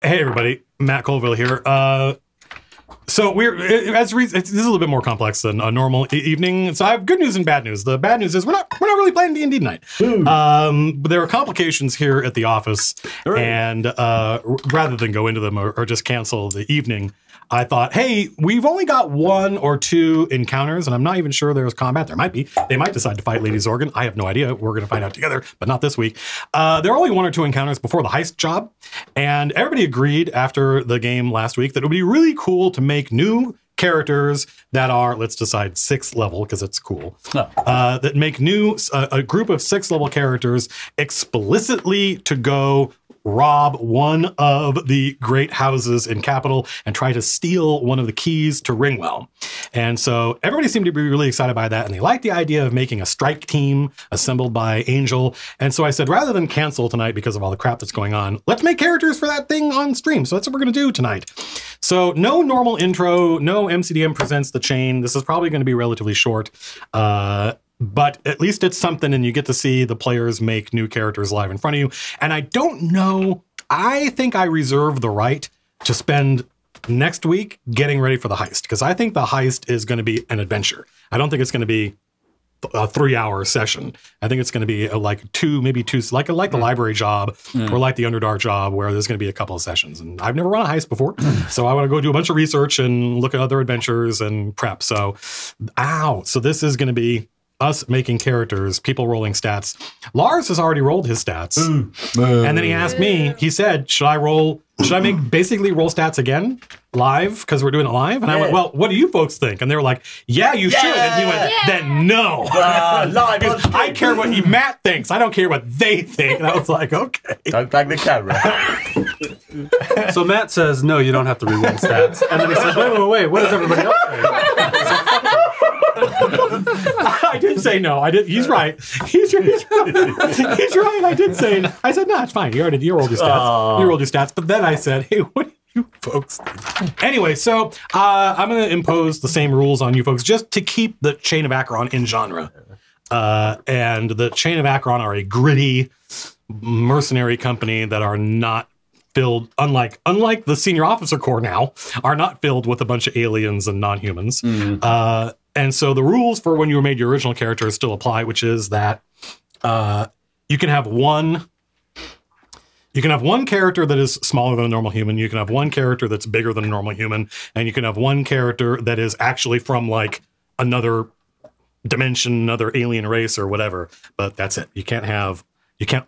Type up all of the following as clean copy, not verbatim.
Hey everybody, Matt Colville here. So this is a little bit more complex than a normal evening. So I have good news and bad news. The bad news is we're not really playing D&D tonight. But there are complications here at the office, and rather than go into them or just cancel the evening, I thought, hey, we've only got 1 or 2 encounters, and I'm not even sure there's combat. There might be. They might decide to fight Lady Zorgan. I have no idea. We're going to find out together, but not this week. There are only 1 or 2 encounters before the heist job, and everybody agreed after the game last week that it would be really cool to make new characters that are, let's decide, 6th level, because it's cool, that make a group of 6th level characters explicitly to go rob one of the great houses in Capital and try to steal one of the keys to Ringwell. And so everybody seemed to be really excited by that, and they liked the idea of making a strike team assembled by Angel. And so I said, rather than cancel tonight because of all the crap that's going on, let's make characters for that thing on stream. So that's what we're going to do tonight. So no normal intro, no MCDM presents the chain. This is probably going to be relatively short. But at least it's something, and you get to see the players make new characters live in front of you. And I don't know, I think I reserve the right to spend next week getting ready for the heist, because I think the heist is going to be an adventure. I don't think it's going to be a 3-hour session. I think it's going to be like 2, maybe 2, like the library job or like the Underdark job, where there's going to be a couple of sessions. And I've never run a heist before, so I want to go do a bunch of research and look at other adventures and prep. So, so this is going to be us making characters, people rolling stats. Lars has already rolled his stats. And then he asked me, he said, should I basically roll stats again live? Because we're doing it live. And I went, well, what do you folks think? And they were like, yeah, you should. And he went, then no. Live I care what Matt thinks. I don't care what they think. And I was like, okay. Don't bang the camera. So Matt says, no, you don't have to reroll stats. And then he says, wait, what does everybody else say? I did say no. I did. He's right. He's right. He's right. I did say no. I said, no, it's fine. You rolled your stats. You rolled your stats. But then I said, hey, what do you folks think? Anyway, so I'm going to impose the same rules on you folks just to keep the Chain of Acheron in genre. And the Chain of Acheron are a gritty mercenary company that are not filled, unlike the Senior Officer Corps now, are not filled with a bunch of aliens and non-humans. And so the rules for when you made your original character still apply, which is that you can have one character that is smaller than a normal human, you can have one character that's bigger than a normal human, and you can have one character that is actually from like another dimension, another alien race or whatever. But that's it. You can't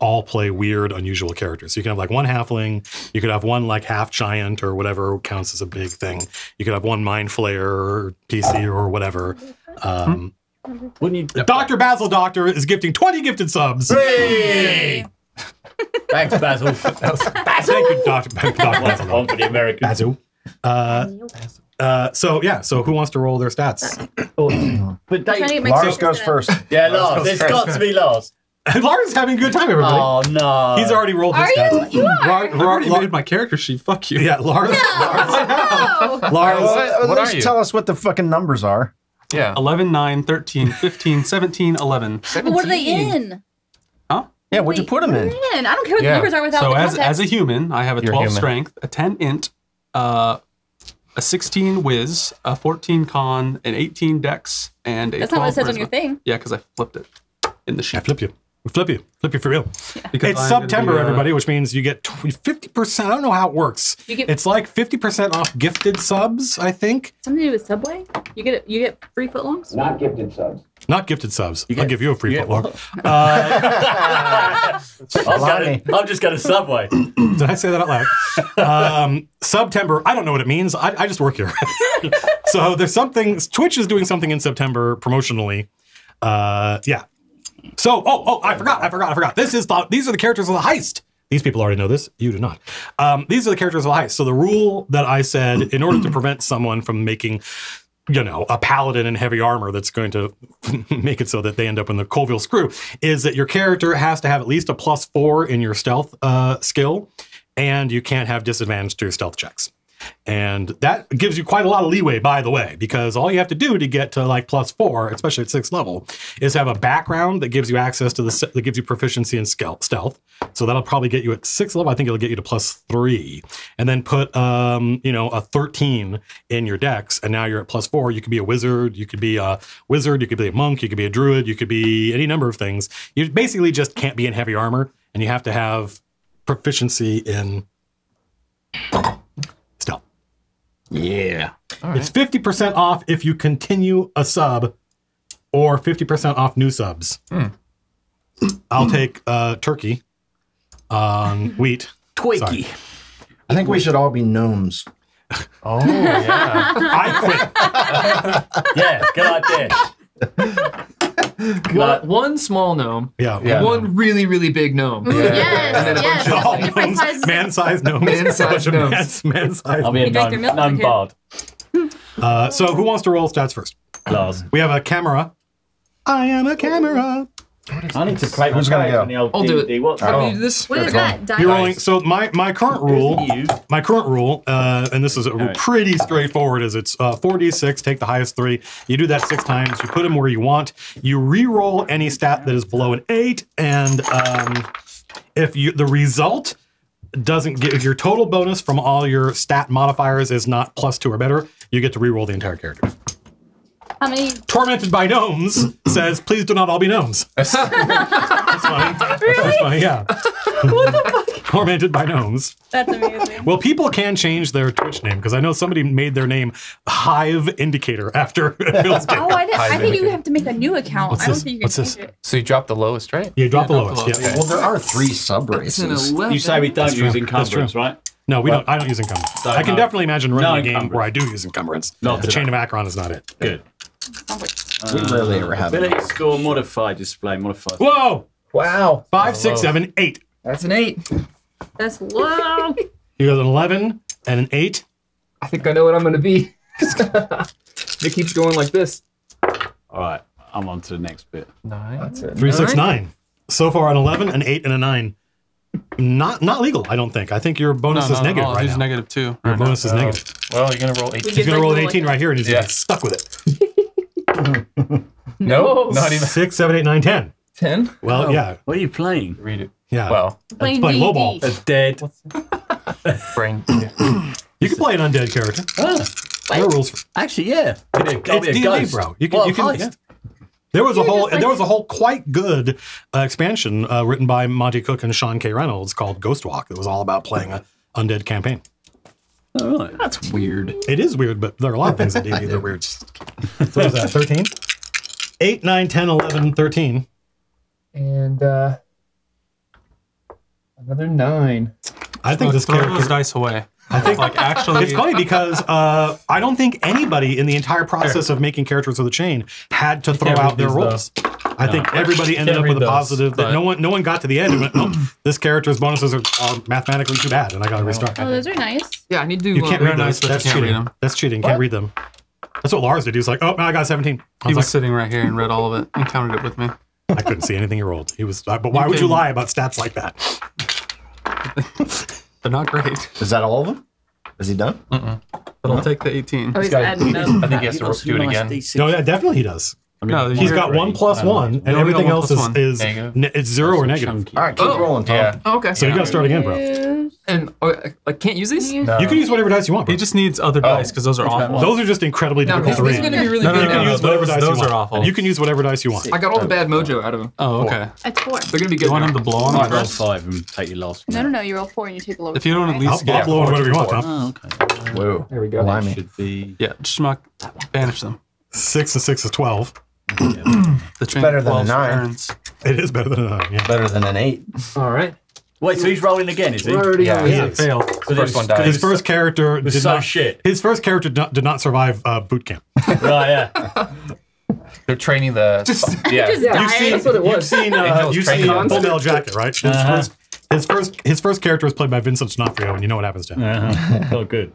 all play weird, unusual characters. You can have like one halfling, you could have one like half giant or whatever counts as a big thing. You could have one mind flayer or PC or whatever. Dr. Basil Doctor is gifting 20 gifted subs. Hey! Thanks, Basil. Thank you, Dr. Basil. One for the Americans. Basil. So who wants to roll their stats? But Lars goes first. Yeah, Lars. It's got to be Lars. Lars is having a good time, everybody. Oh, no. He's already rolled his stats. You are. I've already made my character sheet. Fuck you. Yeah, Lars. No. Lars. What are you? Tell us what the fucking numbers are. Yeah. 11, 9, 13, 15, 17, 11. But what are they in? Huh? Yeah, what'd you put them in? I don't care what the numbers are without so the context. as a human, I have a You're 12 human. strength, a 10 int, a 16 whiz, a 14 con, an 18 dex, and a That's 12 not what it says on charisma. your thing. Yeah, because I flipped it in the sheet. I flip you. Flip you for real. Because It's I'm gonna September, be, everybody, which means you get 50%. I don't know how it works. It's like 50% off gifted subs, I think. Something to do with Subway? You get free footlongs? Not gifted subs. Not gifted subs. I'll give you a free footlong. I'm just going to Subway. Did I say that out loud? September, I don't know what it means. I just work here. So there's something, Twitch is doing something in September promotionally. Yeah. So, I forgot. These are the characters of the heist. These people already know this. You do not. These are the characters of the heist. So the rule that I said, in order to prevent someone from making, a paladin in heavy armor that's going to make it so that they end up in the Colville screw, is that your character has to have at least a +4 in your stealth skill, and you can't have disadvantage to your stealth checks. And that gives you quite a lot of leeway, by the way, because all you have to do to get to like +4, especially at 6th level, is have a background that gives you access to that gives you proficiency in stealth. So that'll probably get you at 6th level. I think it'll get you to +3, and then put a 13 in your dex, and now you're at +4. You could be a wizard, you could be a monk, you could be a druid, you could be any number of things. You basically just can't be in heavy armor, and you have to have proficiency in stealth. Yeah. It's 50% off if you continue a sub, or 50% off new subs. I'll take turkey on wheat. Twiggy. I think we should all be gnomes. Oh, yeah. I quit. Yeah, good idea. One small gnome. Yeah. One really, really big gnome. Yes, And then a bunch yes. of All Different gnomes, sizes. man-sized gnomes. Man-sized A bunch of gnomes. Man-sized. I'll be a You drink their milk gnome like bard. So who wants to roll stats first? Lars. We have a camera. I am a camera. I need to play Who's gonna go? on the old I'll do it. D&D. What's How do Oh. we do this? What is that? Dice? You're rolling. So my current rule, and this is pretty straightforward, is it's 4d6, take the highest 3. You do that 6 times. You put them where you want. You re-roll any stat that is below an 8, and if the result doesn't give, if your total bonus from all your stat modifiers is not +2 or better, you get to re-roll the entire character. How many? Tormented by Gnomes says, please do not all be gnomes. That's funny. That's funny, yeah. Tormented by Gnomes. That's amazing. Well, people can change their Twitch name, because I know somebody made their name Hive Indicator after Phil's game. Oh, I think you have to make a new account. What's I don't this? think you can What's change this? it. So you drop the lowest, right? Yeah, drop the drop the lowest. lowest. Yeah. Well, there are 3 sub It's an races. 11. You say we don't true. use That's encumbrance, true. right? No, we don't. I don't use encumbrance. I can no. definitely imagine running No a game encumbrance. where I do use encumbrance. Not The today. Chain of Acheron is not it. Good. Sounds like We rarely ever have Ability it. score modified display modified. Whoa! Wow. 5, 6, 7, 8. That's an 8. that's low. You got an 11 and an 8. I think I know what I'm going to be. It keeps going like this. All right, I'm on to the next bit. 9. That's it. 3, 6, 9. So far, an 11, an 8, and a 9. Not legal, I don't think. I think your bonus is negative right He's now. -2. Your bonus is negative. Well, you're going to roll 18. He's going to roll an 18 right here, and he's going Yeah. to get stuck with it. No, not even. 6, 7, 8, 9, 10. 10? Well, yeah. What are you playing? Read it. Yeah. Well, It's playing low ball. A dead. brain. You can play an undead character. There are rules. Actually, yeah. It's D&D, bro. You can. Heist. There was a whole quite good expansion written by Monty Cook and Sean K. Reynolds called Ghostwalk. That was all about playing an undead campaign. All right. That's weird. It is weird, but there are a lot of things that D&D that are weird. So what is that, 13? 8, 9, 10, 11, 13. And another 9. I think this Throw those character... dice away. I think Like, actually... it's funny because I don't think anybody in the entire process of making characters of the chain had to throw can't out read their these, rolls. I think everybody ended Can't up with read a those, positive that but- no one got to the end and went, oh, this character's bonuses are mathematically too bad, and I got to restart. Oh, those are nice. Yeah, I need to. You can't they're read nice, those. but you That's can't read cheating. them. That's cheating. Can't read them. That's what Lars did. He was like, oh, no, I got 17. I He was was like, sitting right here and read all of it and counted it with me. I couldn't see anything he rolled. He was, but why would you lie about stats like that? They're not great. Is that all of them? Is he done? But I'll take the 18. Oh, he's gotta- adding I them. think he has to do it again. No, yeah, definitely he does. No, He's got 1 plus 1, and No, we got everything 1 else plus 1. is Negative. it's 0 or negative. All right, keep rolling, Tom. Yeah. Oh, okay. So you got to start again, bro. And I can't use these? Use- No. You can use whatever dice you want, bro. He just needs other dice because those are awful. Those are just incredibly No, difficult this to is going read. to be really No, no, good. You can no, use whatever those- dice you those want. are awful. You can use whatever dice you want. I got all the bad mojo out of them. Oh, okay. That's 4. They're going to be good. You want now. him to blow on I them roll first? 5 and take your last one. No. You roll 4 and you take the lower. If you don't at right? least I'll get... blow on whatever you want, Tom. Oh, okay. Whoa. There we go. Blimey. Should be. Yeah, just banish them. 6 and 6 is 12. The chain better than a 12 9. turns. It is better than a 9, yeah. Better than an 8. All right. Wait, so he's rolling again, is he? We're already Yeah, on he the- It failed. First one died. His first character did so not. shit. His first character did not survive boot camp. Right, yeah. They're training the. yeah. Just Yeah, die. that's what it was. Angels You've seen training. Full Metal Jacket, right? His first character was played by Vincent D'Onofrio, and you know what happens to him. Oh, good.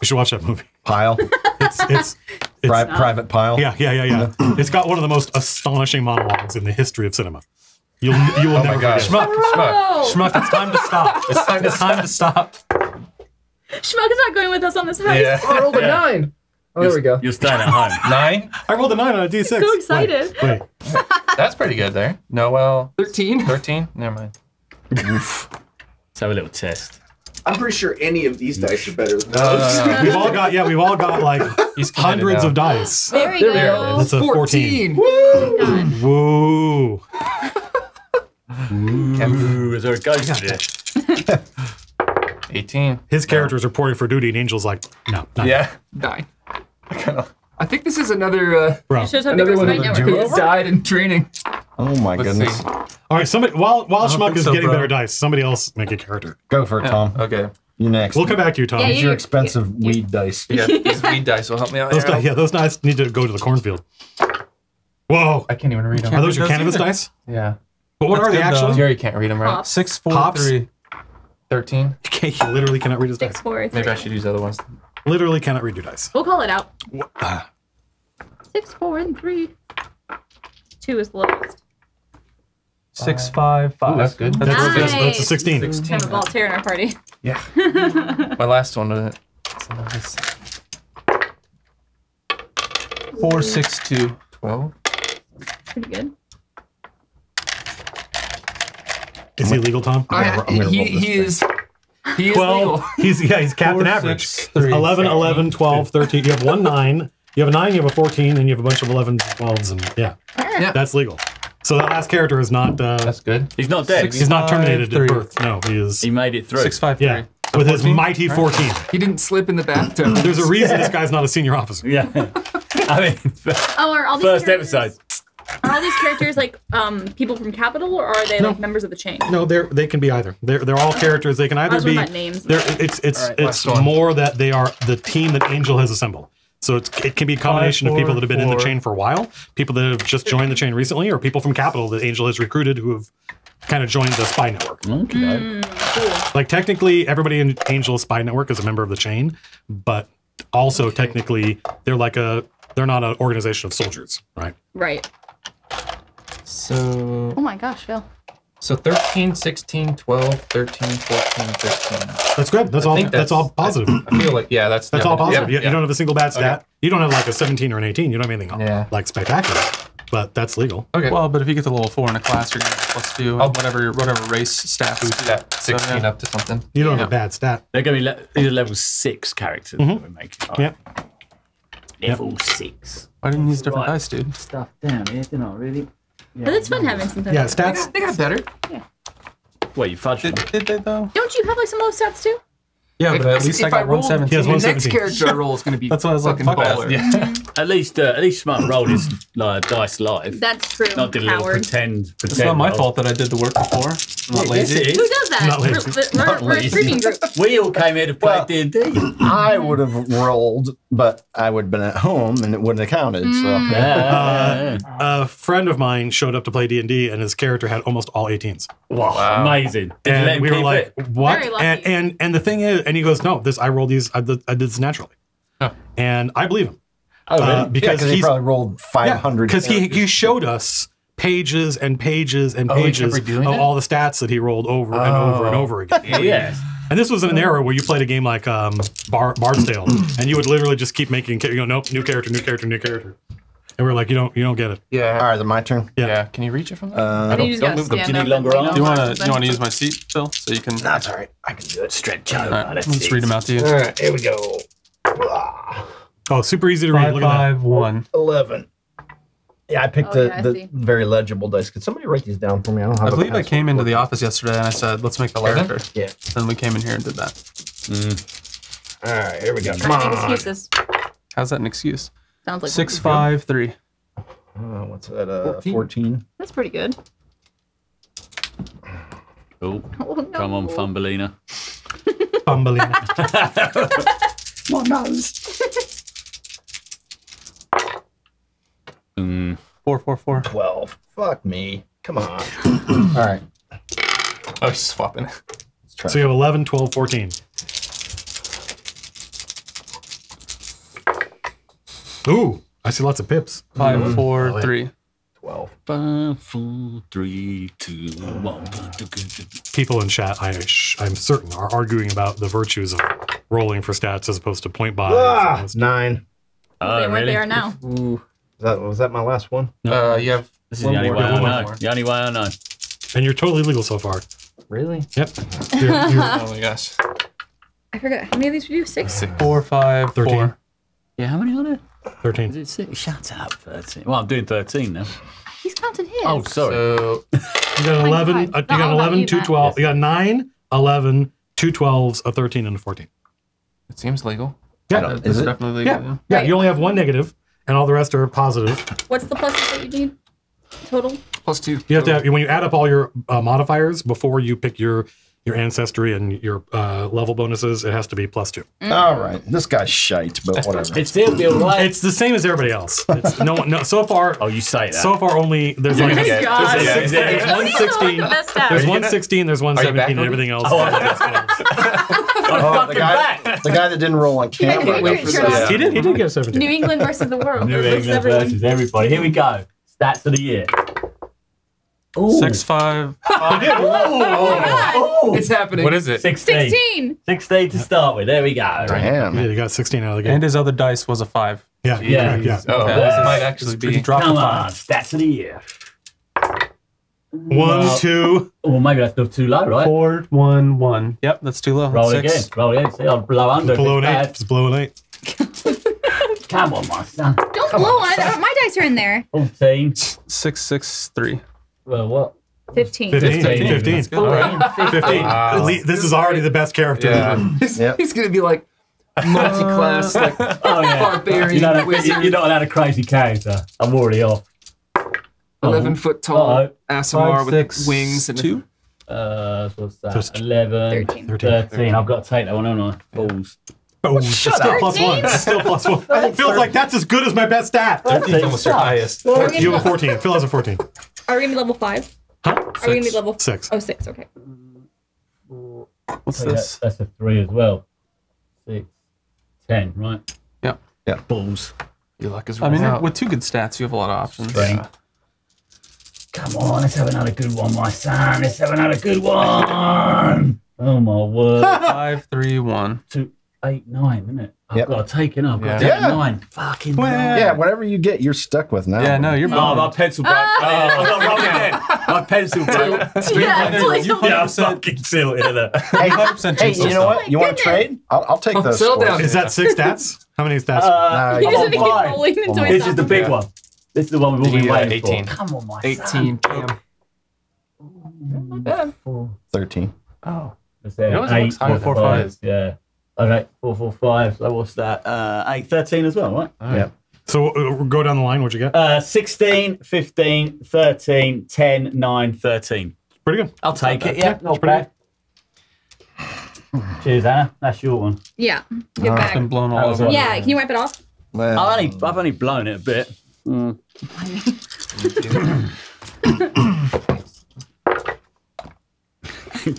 You should watch that movie. Pile. It's Private Pile. yeah. It's got one of the most astonishing monologues in the history of cinema. You will Oh never my god. forget it. Schmuck. Oh. Schmuck, it's time to stop. It's time to stop. Schmuck is not going with us on this heist. Yeah. Oh, I rolled a 9. Oh, there we go. You're staying at home. 9? I rolled a 9 on a D6. So excited. Wait. That's pretty good there. No, well, 13. 13? Never mind. Let's have a little test. I'm pretty sure any of these dice are better than No, those. no, no. We've all got like He's committed hundreds now. of dice. There we There we go. That's a 14. God. Woo. Ooh, is there a ghost here? 18. His character's reporting for duty, and Angel's like, no, not Yeah. 9. I think this is another bro. It shows how big another our one spy of network who is. died in training. Oh my Let's goodness. see. All right, somebody while don't Schmuck think is so, getting bro. better dice, somebody else make a character. Go for it, Tom. Okay. You next. We'll come back to you, Tom. Yeah, Use you- your expensive weed dice. Yeah, these weed dice will help me out. Those here. dice, yeah, those dice need to go to the cornfield. Whoa. I can't even read them. Are those your those cannabis either. dice? Yeah. But what That's are they good, though. actually? Jerry can't read them, right? Hops. 6, 4, Hops? 3. 13? He literally cannot read his 6, dice. 4, 3. Maybe I should use other ones. Literally cannot read your dice. We'll call it out. Ah. 6, 4, and 3. 2 is the lowest. 6, 5, 5. Ooh, that's good. That's, Nice. that's a 16. 16. Kind of a Voltaire in our party. Yeah. My last one was it. 4, 6, 2. 12. Pretty good. Is he legal, Tom? I'm gonna roll He this is 12. legal. He's Captain 4, Average. 6, 3. 11, 11, 12, 13. You have 1 9. You have a 9, you have a 14, and you have a bunch of 11, 12s, and yeah. That's legal. So that last character is not, That's good. He's not dead. Six. he's not terminated 5, at 3. birth. No, he is, He made it through. 6, 5, 3. yeah, with his 14? mighty 14. He didn't slip in the bathtub. There's a reason this guy's not a senior officer. Yeah. I mean, Oh, are all these first characters- episode. Are all these characters like people from Capital, or are they like members of the chain? No, they can be either. They're all characters. They can I either was be. wondering about names. It's last one. more that they are the team that Angel has assembled. So it can be a combination 5, of people 4, that have been in the 4. chain for a while, people that have just joined the chain recently, or people from Capital that Angel has recruited who have kind of joined the spy network. Okay. Cool. Like technically, everybody in Angel's spy network is a member of the chain, but also technically they're not an organization of soldiers, right? Right. So, Oh my gosh, Phil. 13, 16, 12, 13, 14, 15. That's good. That's all. think That's all positive. I feel like, yeah, that's That's all yeah, positive. yeah, You don't have a single bad stat. Okay. You don't have like a 17 or an 18. You don't have anything Yeah. like spectacular, but that's legal. Okay. Well, but if you get the level 4 in a class, you're going to get +2 I'll- and whatever race staff boost is. that 16 yeah. up to something. You don't have a bad stat. They're going to be these are level 6 characters that we're making. All right. Yeah. Level 6. Why didn't you use different Right. dice, dude? Stuff down here, didn't I, really? But it's fun having some. Yeah, stats. They got better. Well, you fudged them. Did they, though? Don't you have like some low stats too? Yeah, but at least I got roll 117. He has the next 117. character I roll is going to be That's why I was like, fucking fuck that. baller. Yeah. At least Smart rolled his dice live. That's true. Not did a little Howard. pretend. It's not my fault that I did the work before. I'm not lazy. Yes, it Who is. does that? Not lazy. We're a streaming group. We all came here to play D&D. I would have rolled, but I would have been at home and it wouldn't have counted. So Yeah. A friend of mine showed up to play D&D, and his character had almost all 18s. Wow, amazing. Did you let And him we were keep like, it? "What?" Very lucky. And the thing is, and he goes, "No, I rolled these. I did this naturally." And I believe him. Oh, really? Because he he's probably rolled 500. because he showed us pages and pages and Oh, he pages kept of redoing it? all the stats that he rolled over and over and over again. Yes. And this was in an era where you played a game like Bard's Tale, and you would literally just keep making, nope, new character, new character, new character. And we're like, you don't get it. Yeah. All right, is it my turn? Yeah. Can you reach it from there? I think you just don't gotta move them. stand Do you up need longer and arms? Do you lean want over. to use my seat, Phil, so you can? That's all right. I can do it. Stretch All over. right, Let's let's see. read them out to you. All right, here we go. Oh, super easy to read. 5, Look at that. 5, 1. 11. Yeah, I picked Oh, yeah, I the see. very legible dice. Could somebody write these down for me? I don't have I a believe I pencil. came into the office yesterday and I said, let's make the character. Yeah. Then we came in here and did that. All right, here we go. Trying to make excuses. How's that an excuse? Sounds like 6, 5, 3. What's that? 14. That's pretty good. Oh, Oh, no. come on, Thumbelina. Thumbelina. My nose. 4, 4, 4. 12. Fuck me. Come on. All right. Oh, he's swapping. Let's try. So you have 11, 12, 14. Ooh, I see lots of pips. 5, 4, 3. 12. 5, 4, 3, 2, 1. People in chat, I'm certain, are arguing about the virtues of rolling for stats as opposed to point buys. 9. They where they are now. Ooh. Was that my last one? You have This is the only way I know. The only way I know. And you're totally legal so far. Really? Yep. Oh my gosh. I forgot. How many of these we do? 6? 4, 5, 13. 4. Yeah, how many are there? 13. Is it 6? Shut up, 13. Well, I'm doing 13 now. He's counting his. Oh, sorry. So You got 11. You Not got all about 11, you, 2 Matt. 12. You got 9, 11, 2 12s, a 13, and a 14. it seems legal. Yeah. It's definitely legal. Yeah. Yeah. Right. You only have one negative, and all the rest are positive. What's the pluses that you need total? +2. You have to have, when you add up all your modifiers before you pick your ancestry and your level bonuses, it has to be +2. All right. This guy's shite, but whatever. It's still be alright. It's the same as everybody else. It's no. So far, Oh, you say that. so far only there's like Oh my God. there's Yeah. 116. The best stat. There's 116. There's you back, 117, and Cody? everything else. Oh, the guy that didn't roll on camera. Wait for this. He did get a 17. New England versus the world. New Versus England everyone. versus everybody. Here we go. Stats of the year. Ooh. 6, 5. Oh. It's happening. What is it? 16. 16. 16 to start with. There we go. Damn. Yeah, you got 16 out of the game. And his other dice was a 5. Yeah, Yeah. correct, yeah. Oh, Yeah. this might actually He be. dropped Come a on. 5. Stats of the year. 1, 2. Oh, maybe that's still too low, right? 4, 1, 1. Yep, that's too low. Roll 6. again. Roll again. See, I'll blow under. Below an if 8. it's It's below an 8. bad. Come on, my son. Don't blow on. My dice are in there. 14. 6, 6, 3. Well, what? 15. 15. 15. That's good. All right. 15. Wow. This is already the best character. Yeah. Yep. He's gonna be like multi-class, like Oh, yeah. barbarian, You're not allowed a crazy character. I'm already off. 11-foot tall Uh-oh. Asimar 5, with 6, wings and 2. So what's that? Just 11, 13. 13. I've got to take that one, haven't I? Balls. Oh, it's still +1. It's still +1. It feels like that's as good as my best stat. 13 is almost your highest. You have a 14. Phil has a 14. Are we gonna be level 5? Huh? Are we gonna be level 6. Oh, 6. Okay. What's Oh, yeah, this? that's a 3 as well. 6, 10, right? Yep. Yeah. Balls. Your luck is I mean, running out. with 2 good stats, you have a lot of options. Yeah. Come on, let's have another good one, my son. Let's have another good one. Oh, my word. 5, 3, 1. 2, 8, 9, isn't it? I've Yep. got to take it. I've got to Yeah. take 9. Fucking Well, hell. Yeah, whatever you get, you're stuck with now. Yeah, no, you're Oh, my pencil broke. Oh, I'm not rolling again. My pencil broke. Yeah, it's You like- Yeah, I'm fucking still in there. Hey, 100% hey, chance you know of what? You want to trade? I'll take those. settle scores. down. Is that 6 stats? How many stats? Nah, He you doesn't I'm keep fine. rolling until This he's This is the big one. This is the one we've all been Yeah, waiting 18. for. Come on, my 18. Damn. son. 13. Oh. Is there Yours looks higher than 4, 5? Yeah. Okay, 4, 4, 5. So what's that? 8, 13 as well, right? Yeah. So go down the line. What'd you get? 16, 15, 13, 10, 9, 13. Pretty good. I'll take it, yeah. Not bad. Cheers, Anna. That's your one. Yeah. Get back. Been blown That all was over. all. Yeah. Can you wipe it off? Well, I've only blown it a bit.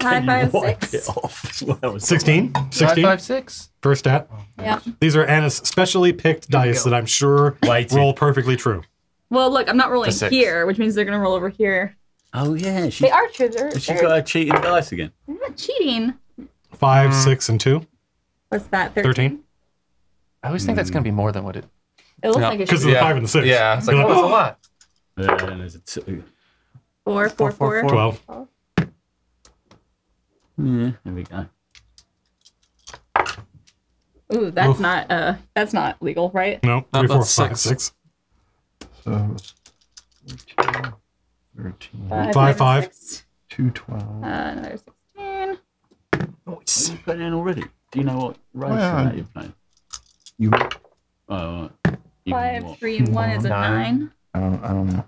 Five, five, Wipe 6. it off as well. 16. 5, 16. 5, 6. First stat. Yeah. These are Anna's specially picked dice that I'm sure Waiting. roll perfectly true. Well, look, I'm not rolling The 6. here, which means they're gonna roll over here. Oh, yeah. They She, are true. They're she got her cheating dice again. they're not cheating. 5, 6, and 2. What's that? 13. I always think that's going to be more than what it. It looks Yeah. like it Because should of be the 5 and the 6. Yeah, it's like, You're oh, that's a lot. Yeah, and there's a 2. 4, 4, 4. 12. Yeah, there we go. Ooh, that's not legal, right? No, No, 3, 4, that's 5, 6. 6. So, 13, 5, 5. 6. 2, 12. Another 16. What are you putting in already? Do you know what race Well, that you're playing? You, Oh, right. You 5, what? 3, and 1 is a 9. 9. I don't know.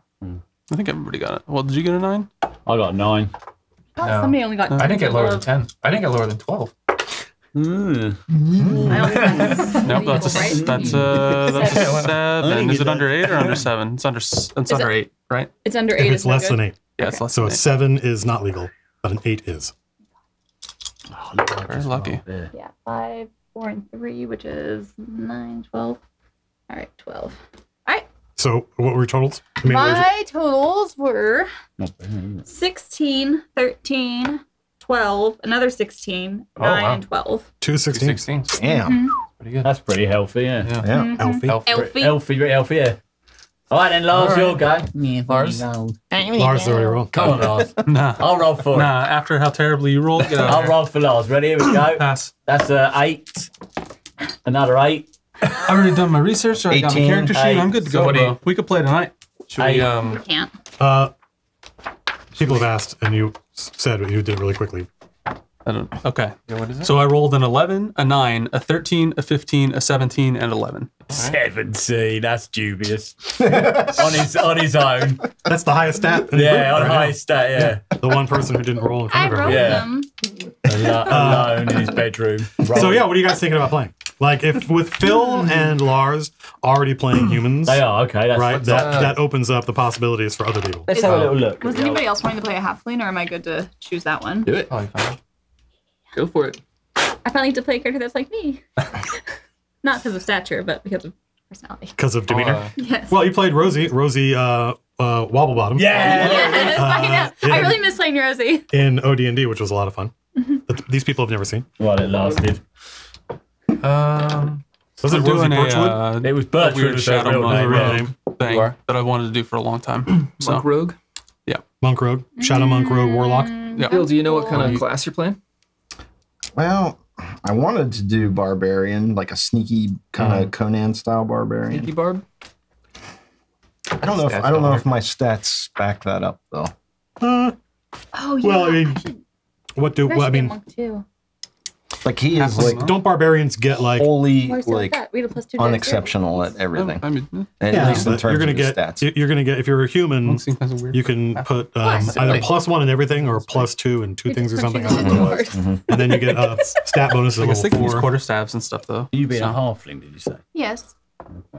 I think everybody got it. Well, did you get a 9? I got 9. Oh, No. somebody only got. I didn't get lower than above. 10. I didn't get lower than 12. Mm. I don't think that's Nope, legal, that's a right? that's a 7. Is it under 8 or under 7? It's under 8, right? It's under If 8. it's less than 8. Yeah, it's less So than a 8. 7 is not legal, but an 8 is. Oh, look, I Very just lucky. rolled there. Yeah, 5, 4, and 3, which is 9, 12. All right, 12. So what were your totals? I mean, what was My totals were Not bad, isn't it? 16, 13, 12, another 16, 9, wow. and 12. 2 16. 16. Damn. Pretty good. That's pretty healthy, yeah. Yeah. Elfie. Elfie. Healthy, yeah. All right then, Lars, All right. your go. Lars? Lars already rolled. Come on, Lars. Nah. I'll roll for it. Nah, after how terribly you rolled, get out of I'll here. roll for Lars. Ready? Here we go. Pass. That's 8. Another 8. I've already done my research. I got my 18, character sheet. I'm good to So go, what do you- bro. We could play tonight. Should we, Can't. People have asked, and you said you did it really quickly. I don't. Okay. yeah, what is it? So I rolled an 11, a 9, a 13, a 15, a 17, and 11. 17. That's dubious. on his own. That's the highest stat. In the Yeah, group on right now. highest stat. Yeah. The one person who didn't roll in I front of wrote everyone. Yeah. them. Alone in his bedroom. So yeah, what are you guys thinking about playing? Like, if with Phil and Lars already playing humans, They are, okay. That's right? That opens up the possibilities for other people. Let's have a little look. Was anybody else wanting to play a halfling, or am I good to choose that one? Do it. Probably fine. Go for it. I finally get to play a character that's like me. Not because of stature, but because of personality. Because of demeanor. Yes. Well, you played Rosie, Wobblebottom. Yeah. Yes, I know. I yeah. really miss playing Rosie. In OD&D, which was a lot of fun. That these people have never seen. While it lasted. Was it I'm Rosie doing Birchwood? It was a Birchwood. weird was her shadow real monk name, real yeah. name. thing You are? that I wanted to do for a long time. So Monk Rogue. Monk Rogue, Shadow Monk Rogue, Warlock. yeah. Phil, do you know what kind of class you're playing? Well, I wanted to do barbarian, like a sneaky kind of Conan style barbarian. Sneaky Barb? I don't know. I don't know if my stats back that up though. Oh, yeah. Well, I mean, what do I I mean? monk too. Like he is like Don't barbarians get like? wholly Where's like that? We had a +2 to unexceptional at everything. I mean, At Yeah, least in but terms you're gonna of his get. stats. You're gonna get if you're a human. monks seem kind of weird. You can put Plus. either +1 in everything or +2 in 2 things or something. I don't know what it was. Yes. And then you get stat bonuses I at guess they level can use 4. quarterstaffs and stuff though. You being So- a halfling, did you say? Yes.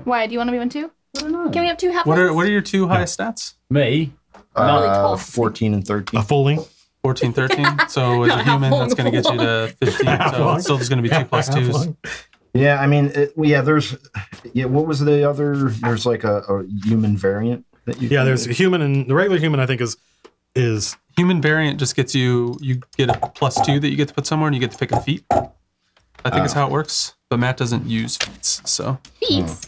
Why? Do you want to be one too? I don't know. Can we have 2 half? What are your two highest stats? Me? Really tall. 14 and 13. A fulling. 14, 13. So as a Not human, half that's going to get you to 15. So it's still just going to be 2 plus 2s. Yeah, I mean, what was the other? There's like a human variant that you. Yeah, there's a human, and the regular human I think is Human variant just gets you get a +2 that you get to put somewhere, and you get to pick a feat. I think is how it works. But Matt doesn't use feats, so Feet.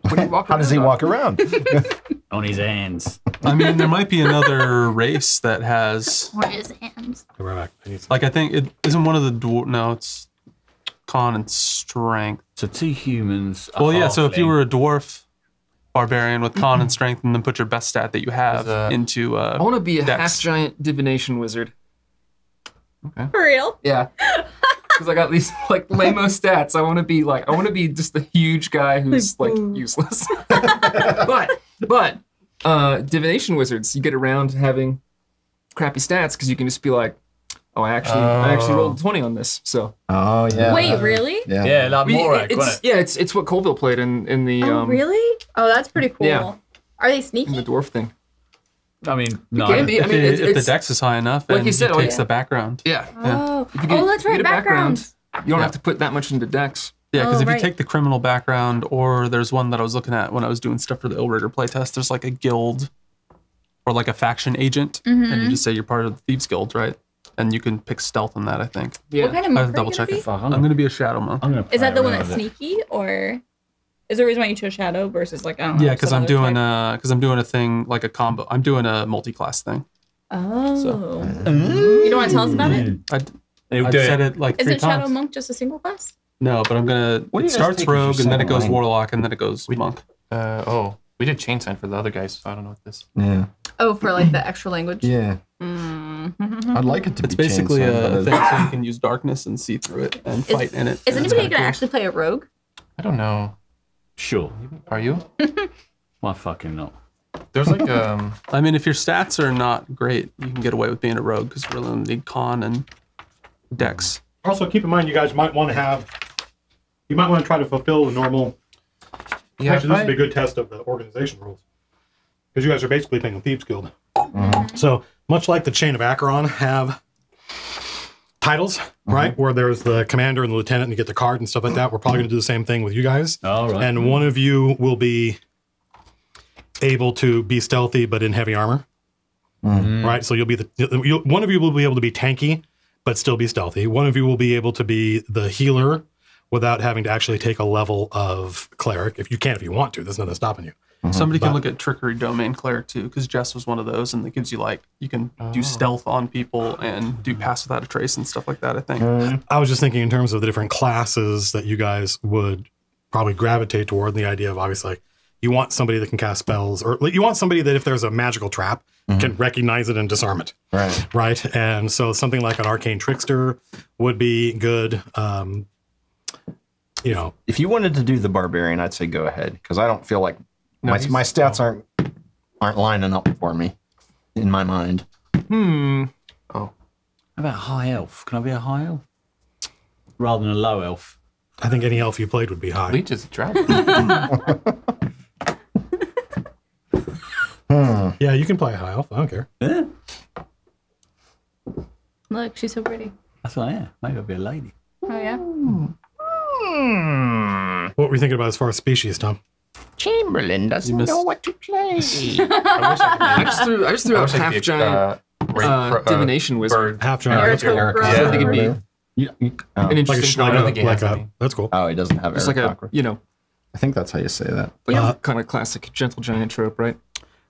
What do you walk How does he around walk around? on his hands? I mean there might be another race that has Or his hands. right back. I need some- like I think it isn't one of the no, it's con and strength. So 2 humans. a Well, yeah. So if you halfling. were a dwarf barbarian with con and strength, and then put your best stat that you have into I want to be a Dex. half-giant divination wizard. For real? Yeah. Because I got these like lame-o stats. I want to be just a huge guy who's like useless. but divination wizards, you get around having crappy stats because you can just be like, oh, I actually rolled a 20 on this. So Oh yeah. Wait, really? Yeah. yeah, like Morak, it's, wasn't it? Oh, yeah, it's what Colville played in the really? Oh, that's pretty cool. Yeah. Are they in sneaky? the dwarf thing. I mean, no. can be. I mean, if the dex is high enough, like and you said, it oh, takes yeah. the background. Yeah. Oh, If you get, oh, that's if you right. get a Background. you don't have to put that much into dex. Yeah, because Oh, if right. you take the criminal background, or there's one that I was looking at when I was doing stuff for the Illrigger playtest, there's like a guild or like a faction agent, and you just say you're part of the Thieves Guild, right? And you can pick stealth on that, I think. Yeah. What kind of I monk have are to double you check gonna it. be? Fuck, I'm going to be a shadow monk. I'm gonna Is that play the one around that's with it. sneaky, or is there a reason why you chose shadow versus like I don't know? Yeah, because some I'm other doing type? a thing like a combo. I'm doing a multi-class thing. Oh. You don't want to tell us about it? He'll I've do said it like 3 Isn't shadow times. monk just a single class? No, but I'm gonna. What do It you guys starts take as your rogue, and then it second goes line? warlock, and then it goes monk. We did chain sign for the other guys, so I don't know what this. Yeah. Oh, for like the extra language. Yeah. Mm. I'd like it to It's be basically chainsaw, a but thing so you can use darkness and see through it and fight in it. Is and it's anybody kinda gonna cool. actually play a rogue? I don't know. Sure. Are you? Why fucking not? There's like I mean, if your stats are not great, you can get away with being a rogue because you really only need con and dex. Also, keep in mind, you guys might want to try to fulfill the normal. yeah. Actually, this would be a good test of the organization rules, because you guys are basically playing a Thieves Guild. So much like the Chain of Acheron have titles, right? Where there's the commander and the lieutenant, and you get the card and stuff like that. We're probably going to do the same thing with you guys. All right. And one of you will be able to be stealthy, but in heavy armor. right? So you'll be one of you will be able to be tanky, but still be stealthy. One of you will be able to be the healer without having to actually take a level of cleric. If you want to, there's nothing stopping you. Somebody can look at Trickery Domain Cleric too, because Jess was one of those, and it gives you you can do stealth on people and do pass without a trace and stuff like that, I think. I was just thinking in terms of the different classes that you guys would probably gravitate toward, the idea of obviously you want somebody that can cast spells, or you want somebody that if there's a magical trap, can recognize it and disarm it. Right. And so something like an arcane trickster would be good. If you wanted to do the barbarian, I'd say go ahead, because I don't feel like my stats aren't lining up for me in my mind. How about high elf? Can I be a high elf rather than a low elf? I think any elf you played would be high. Leech is a dragon. Yeah, you can play a high elf. I don't care. Yeah, Look, she's so pretty. that's what I am. Maybe I'll be a lady. Oh yeah. What were you thinking about as far as species, Tom? Chamberlain doesn't know what to play. I just threw out half giant divination wizard. Half giant. Eric, I think it'd be an interesting That's cool. Oh, he doesn't have Just like a, aristocracy. I think that's how you say that. kind of classic gentle giant trope, right?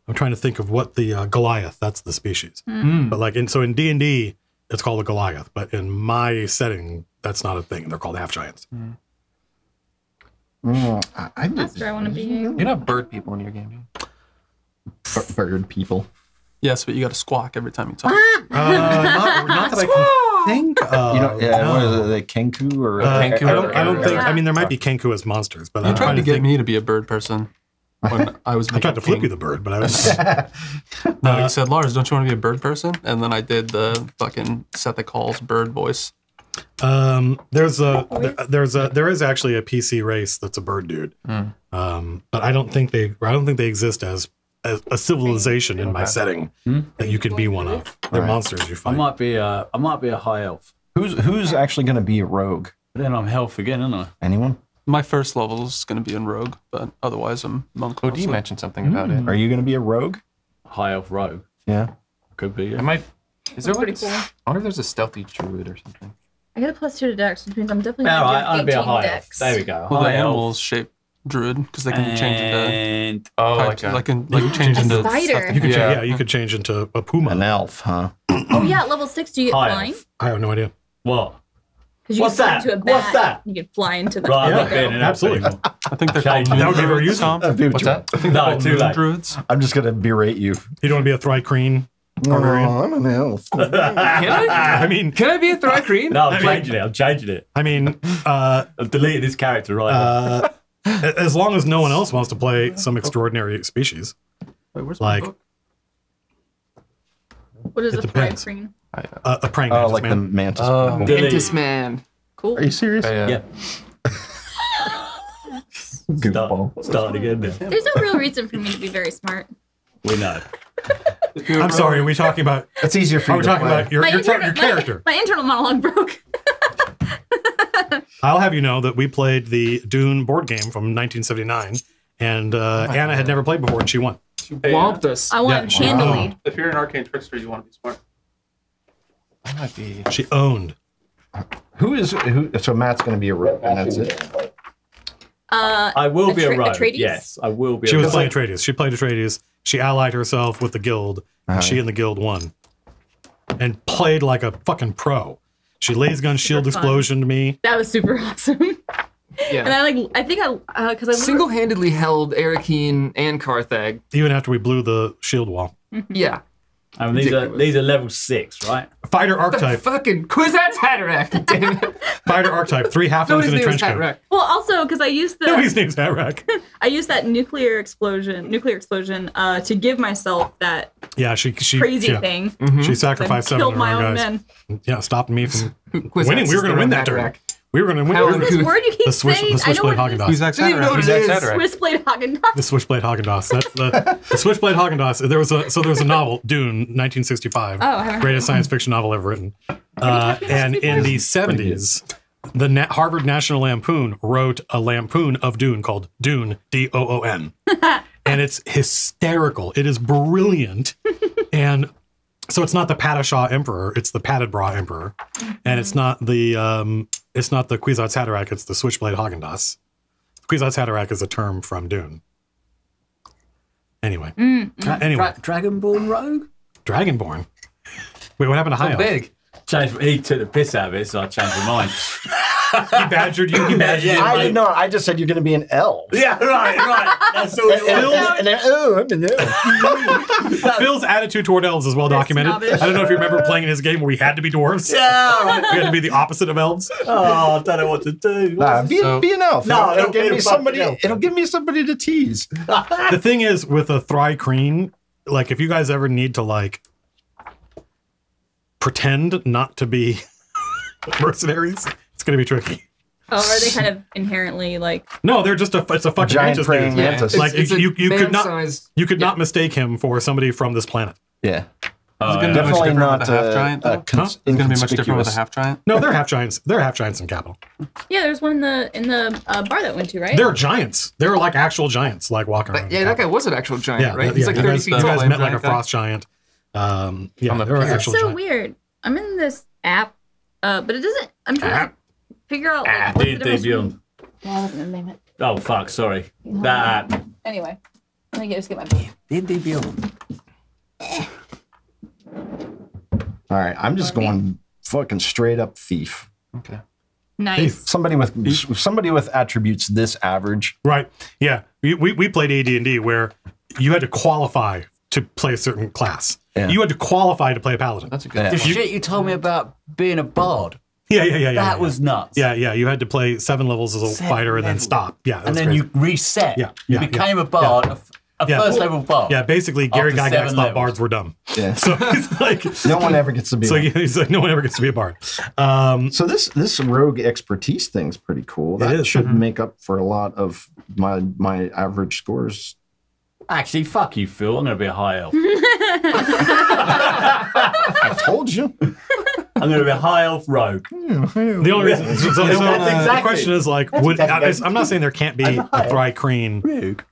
I'm trying to think of what the Goliath, that's the species. But in D&D, it's called a Goliath. But in my setting, that's not a thing. They're called half giants. That's where I want to be. You don't have bird people in your game, do you? Bird people. Yes, but you got to squawk every time you talk. Not that I can think of. What is it, the Kenku or Kenku I don't think. I mean, there might be Kenku as monsters, but You I'm tried trying to to get think. me to be a bird person when I was I tried to flip you the the bird, but I was. No, you said, Lars, don't you want to be a bird person? And then I did the fucking set that calls bird voice. There is actually a PC race that's a bird dude, but I don't think they exist as a civilization in my setting that you can be one of. They're monsters you I fight. might be a high elf. Who's actually going to be a rogue? But then I'm health again, aren't I? Anyone? My first level is going to be in rogue, but otherwise I'm monk. Oh, you mentioned something about it. Are you going to be a rogue? High elf rogue. Yeah. Could be. Yeah. I might. Is there Pretty like? cool. I wonder if there's a stealthy druid or something. I got a +2 to Dex, which means I'm definitely All right, gonna I'll be a 18 high elf. Dex. There we go. Well, the High elf. animals shape druid because they can change into And Oh, change A into spider. You could Yeah. you could change into a puma. An elf, huh? Oh yeah, at level 6, do you get High flying? elf. I have no idea. what? Because you What's can that? turn into a bat. What's that? You can fly into the Right, I'm not Yeah, being an elf absolutely. anymore. I think they're Change. called That would be very druids, useful. Tom. What's that? I think they're No, called too moon late. druids. I'm just going to berate you. You don't want to be a Thrycreen barbarian? I'm an elf. Can I? I mean, Can I be a Thrycreen? No, I'm changing it. I'm changing it. I mean, I'm deleting this character right now. as long as no one else wants to play some extraordinary species. Wait, where's Like- my book? What is It a depends. Thrycreen? A praying Oh, mantis, like the man. mantis. Delete. Mantis man. Cool. Are you serious? Yeah. Goofball. Start again now. There's no real reason for me to be very smart. We know. I'm sorry, are we talking about... It's easier for Are you we to talking play. about your character? My internal monologue broke. I'll have you know that we played the Dune board game from 1979, and Anna had never played before, and she won. Whomped us. I want Yeah. handily. If you're an arcane trickster, you want to be smart. I might be. She owned. Who? So Matt's going to be a rogue, and that's it. I will be a rogue. Atreides? Yes, I will be She a was rogue. playing Atreides. She played Atreides. She allied herself with the guild, and she and the guild won. And played like a fucking pro. She laser gun shield Super fun. explosion to me. That was super awesome. Yeah. And I think because I Single-handedly held Arakeen and Carthag. Even after we blew the shield wall. Yeah. I mean, these are level 6, right? Fighter archetype. Fucking Kwisatz Haderach, damn it. Fighter archetype. 3 halflings Nobody's in a name is trench coat. Haderach. well, also because I used the Nobody's name's Harak. I used that nuclear explosion to give myself that Yeah, she crazy yeah. thing. She sacrificed I 7 killed of my her own guys. men. Yeah, stopping me from Kwisatz winning. We were is going to the win real that turn. Haderach. We were going to win. How What is this Kuth- word you keep The saying? Switchblade Haagen-Dazs. Who's that? Didn't even know what it Who's is. that? Haderach? Switchblade Haagen-Dazs. The Switchblade Haagen-Dazs. That's the Switchblade Haagen-Dazs. There was a novel, Dune, 1965, Oh, I haven't heard greatest science fiction novel ever written. And in the 70s, the Harvard National Lampoon wrote a lampoon of Dune called Dune, Doon, and it's hysterical. It is brilliant, and So it's not the Padishah Emperor, it's the Padded Bra Emperor. And it's not the Kwisatz Haderach, it's the Switchblade Haagen-Dazs. Kwisatz Haderach is a term from Dune. Anyway. Dragonborn Rogue? Dragonborn? Wait, what happened to High Elf? Big. He took the piss out of it, so I changed my mind. He badgered you. He badgered you. I did not. I just said you're going to be an elf. Yeah, right. That's all And then, I'm an elf. Phil's attitude toward elves is well documented. I don't know if you remember playing in his game where we had to be dwarves. Yeah. We had to be the opposite of elves. Oh, I don't know what to do. Be an elf. No, it'll give me somebody. elf. It'll give me somebody to tease. The thing is, with a Thri-Kreen, like if you guys ever need to like pretend not to be mercenaries, it's going to be tricky. Oh, are they kind of inherently like? No, they're just it's a fucking Giant mantis. praying dude. mantis. Like It's a you could not man-sized- not mistake him for somebody from this planet. Yeah. Is it going to be much Definitely different not with a half giant? Though? Huh? It's going to be much different with a half giant. No, they're half giants. They're half giants in capital. Yeah, there's one in the bar that went to, right? They're giants. They're like actual giants, like walking around. Yeah, that guy was an actual giant, Yeah, right? He's like you 30 guys, feet you tall. guys met like a giant guy. frost giant. Yeah, the they're This is actual so giant. weird. I'm in this app, but it doesn't. I'm trying to figure out like, what's the D&D difference Beyond. between- Yeah, I wasn't gonna name it. Oh, fuck, sorry. That app. Anyway, let me just get my book. D&D Beyond. All right. I'm just going fucking straight up thief. Okay. Nice. Somebody with attributes this average. Right. Yeah. We played AD&D where you had to qualify to play a certain class. Yeah. You had to qualify to play a paladin. That's a good. Yeah. The shit you told me about being a bard. Yeah. That was nuts. Yeah. You had to play 7 levels as a 7 fighter and then levels. stop. Yeah. that And was then crazy. you reset. Yeah, You yeah, became yeah. a bard, a Yeah. first level bard. Yeah, basically Gary After Gygax 7 thought levels. bards were dumb. Yeah. So he's like No one ever gets to be. So one. he's like, no one ever gets to be a bard. So this rogue expertise thing's pretty cool. That is. should make up for a lot of my average scores. Actually, fuck you, Phil. I'm going to be a high elf. I told you. I'm going to be a high elf rogue. The only reason, so the question is like, I'm not saying there can't be a Thri-Kreen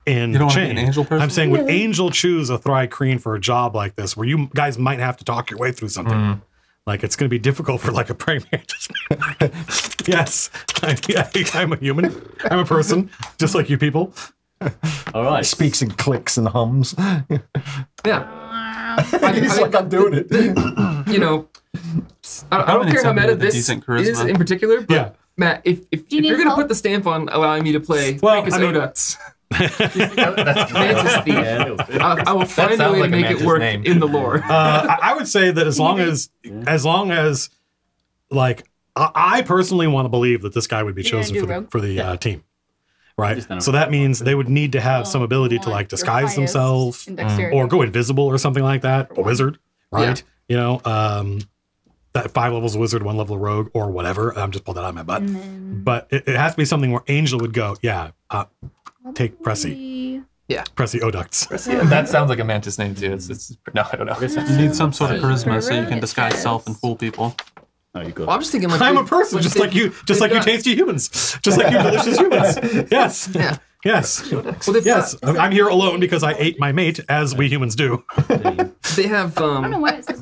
in You don't want to be an chain. angel person? I'm saying would Angel choose a Thri-Kreen for a job like this, where you guys might have to talk your way through something? Like it's going to be difficult for like a praying mantis. Yes, I'm a human. I'm a person, just like you people. All right. Speaks and clicks and hums. Yeah. He's like, I'm doing it. You know, I don't care how somebody meta with a this decent is charisma. in particular, but Yeah. Matt, if you need you're going to help? put the stamp on allowing me to play Well, Freakus I mean- Oducts, That's Mantis Thief, I will find a sounds way like to a make it mantis work name. in the lore. I would say that as long as like I personally want to believe that this guy would be You're gonna chosen do for the rogue? team, right? Just done a So that means they would need to have some ability to like disguise themselves or go invisible or something like that. A wizard, right? You know, that 5 levels of wizard, 1 level of rogue, or whatever. I'm just pulling that out of my butt. But it has to be something where Angel would go, take Pressy Oducts. That sounds like a mantis name too. It's no, I don't know. You need some sort of charisma so you can disguise self and fool people. Oh, you got Well, I'm just thinking like I'm a they've- person, just like you got- tasty humans, just like you delicious humans. Yes. Yeah. Yes. Well, they've Yes. got, I'm here alone because I ate my mate, as we humans do. they have I don't know why it says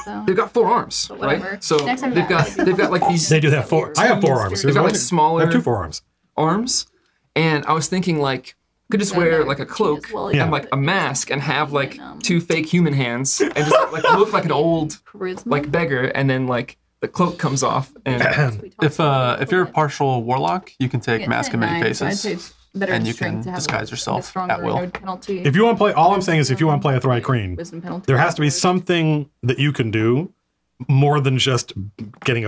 so. they've got 4 arms, whatever. right? So Next time they've got like these They do have 4. I have 4 arms. They've got like I smaller have 2 forearms. arms, and I was thinking like could just wear like a cloak Yeah. and like a mask and have like 2 fake human hands and just like look like an old Charisma. like beggar, and then like the cloak comes off and If you're a partial warlock, you can take Mask of Many Faces, and you can disguise yourself at will. If you want to play, all I'm saying is if you want to play a Thri-Kreen, there has to be something that you can do more than just getting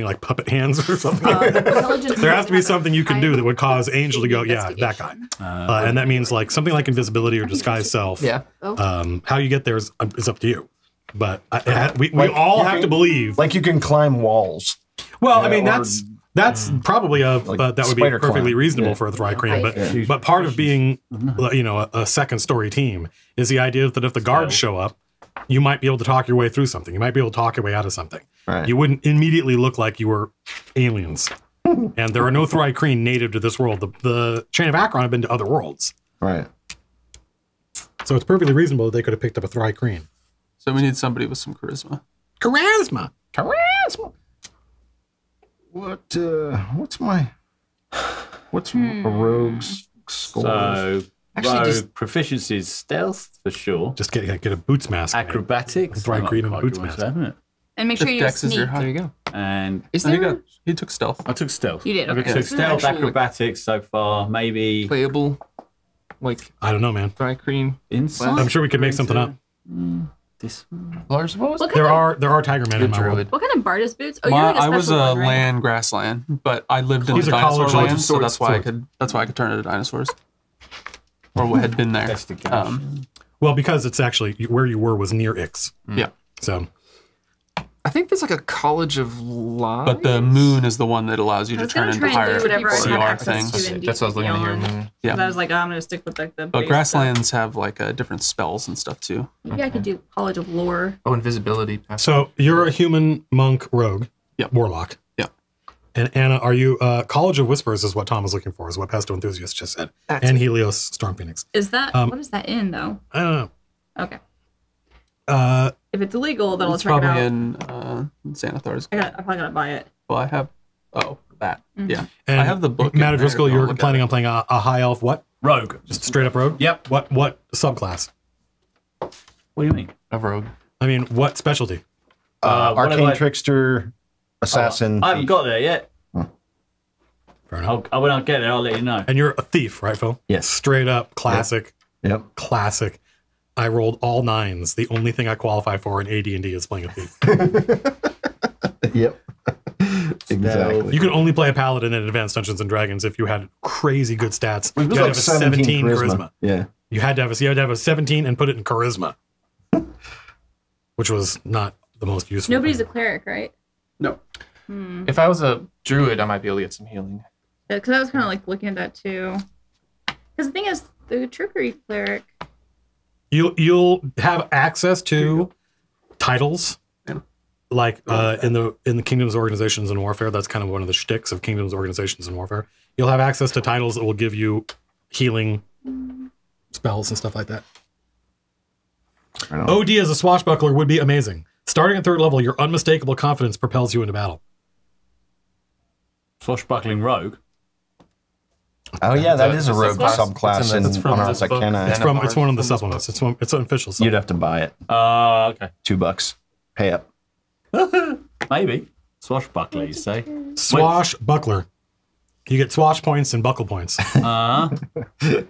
like puppet hands or something. There has to be something you can do that would cause Angel to go, yeah, that guy. And that means like something like invisibility or disguise self. yeah. How you get there is up to you. But we all have to believe. Like you can climb walls. Well, I Yeah, mean, or- that's probably that would be spider perfectly climb. reasonable Yeah. for a Thri-Kreen. Yeah. But part of being, a second story team is the idea that if the guards show up, you might be able to talk your way through something. You might be able to talk your way out of something. Right. You wouldn't immediately look like you were aliens. And there are no Thri-Kreen native to this world. The Chain of Akron have been to other worlds. Right. So it's perfectly reasonable that they could have picked up a Thri-Kreen. So we need somebody with some charisma. Charisma. What's a rogue's score? So, Actually, rogue just- proficiency is stealth for sure. Just get a boots mask. Acrobatics. Thrive I'm green not and quite boots good mask. ones, haven't it? And make sure If you Dex is your sneak. high. There you go. And Is Oh, there he took stealth. I took stealth. You did, I okay. took Is there stealth, actual, like- acrobatics so far. Maybe playable, like I don't know, man. dry cream? insight. I'm sure we could make something up. This. Lars, what was What that? kind There are tiger men in my world. Druid. What kind of Bardus boots? Oh, you're like a I special was a one, right? land grassland, but I lived in He's the a college dinosaur land, of so swords, that's why I swords. could. That's why I could turn into dinosaurs, or had been there. Investigation. Well, because it's actually where you were was near Ix. Yeah, So I think there's like a college of lies. but the moon is the one that allows you I to was turn gonna into try and higher do whatever I had CR access things. to in That's what I was looking at here. Beyond. Moon. Yeah. And I was like, I'm gonna stick with like the. But base grasslands have like different spells and stuff too. stuff. Maybe I could do College of Lore. Oh, invisibility. so you're a human monk rogue. Yep. Warlock. Yep. And Anna, are you College of Whispers is what Tom was looking for, is what Pesto Enthusiast just said. And Helios Storm Phoenix. Is that what is that in though? I don't know. Okay. Uh, If it's illegal, then I'll It's check it probably out. in Xanathar's. I probably gotta buy it. Well, I have. Oh, that. Yeah. and I have the book in Matt there, Driscoll, if you you're wanna look at planning it. on playing a high elf what? Rogue. Just straight up rogue? Yep. What subclass? What do you mean? A rogue. I mean, what specialty? what Arcane have I- trickster, assassin. I haven't got there yet. Fair enough. When I get there, I'll let you know. And you're a thief, right, Phil? Yes. Straight up classic. Yep. Classic. I rolled all 9s. The only thing I qualify for in AD&D is playing a thief. Yep. Exactly. You can only play a paladin in Advanced Dungeons and Dragons if you had crazy good stats. It You was had like to have a 17 charisma. Yeah. You had to have a 17 and put it in charisma, which was not the most useful. Nobody's a thing. cleric, right? No. If I was a druid, I might be able to get some healing. Because I was kind of like looking at that too. Because the thing is, the trickery cleric. You'll have access to titles. Yeah. Like in the Kingdoms, Organizations, and Warfare. That's kind of one of the shticks of Kingdoms, Organizations, and Warfare. You'll have access to titles that will give you healing spells and stuff like that. I don't know. OD as a swashbuckler would be amazing. Starting at 3rd level, your unmistakable confidence propels you into battle. Swashbuckling rogue. Oh yeah, that is a rogue It's subclass in in the- it's from Honoris this book. Arcana. It's one of the supplements. It's an official You'd supplement. have to buy it. Okay. $2. Pay up. Maybe. Swashbuckler, you say? Swashbuckler. You get swash points and buckle points. If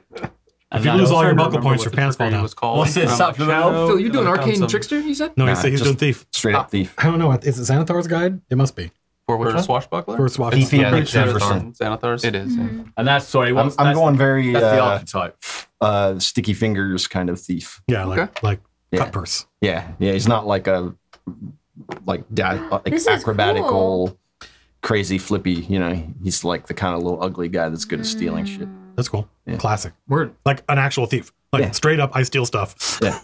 If you lose all your buckle points, your pants fall down. Was called. What's it, supplemental? Phil, you doing I found arcane some- trickster? You said? No, Nah, he's just- doing thief. Straight up thief. I don't know. Is it Xanathar's guide? It must be. For which one? swashbuckler? For swash. Thief Yeah, Rich that's Jefferson. Xanathar's. It is. Yeah. And that's, sorry, I'm what's, going very that's the archetype. sticky fingers kind of thief. Yeah, like Yeah. cut purse. Yeah, yeah. He's not like a This is acrobatical, cool. crazy flippy. You know, he's like the kind of little ugly guy that's good at stealing shit. That's cool. Yeah. Classic. Word. Like an actual thief. Like Yeah. straight up, I steal stuff. Yeah.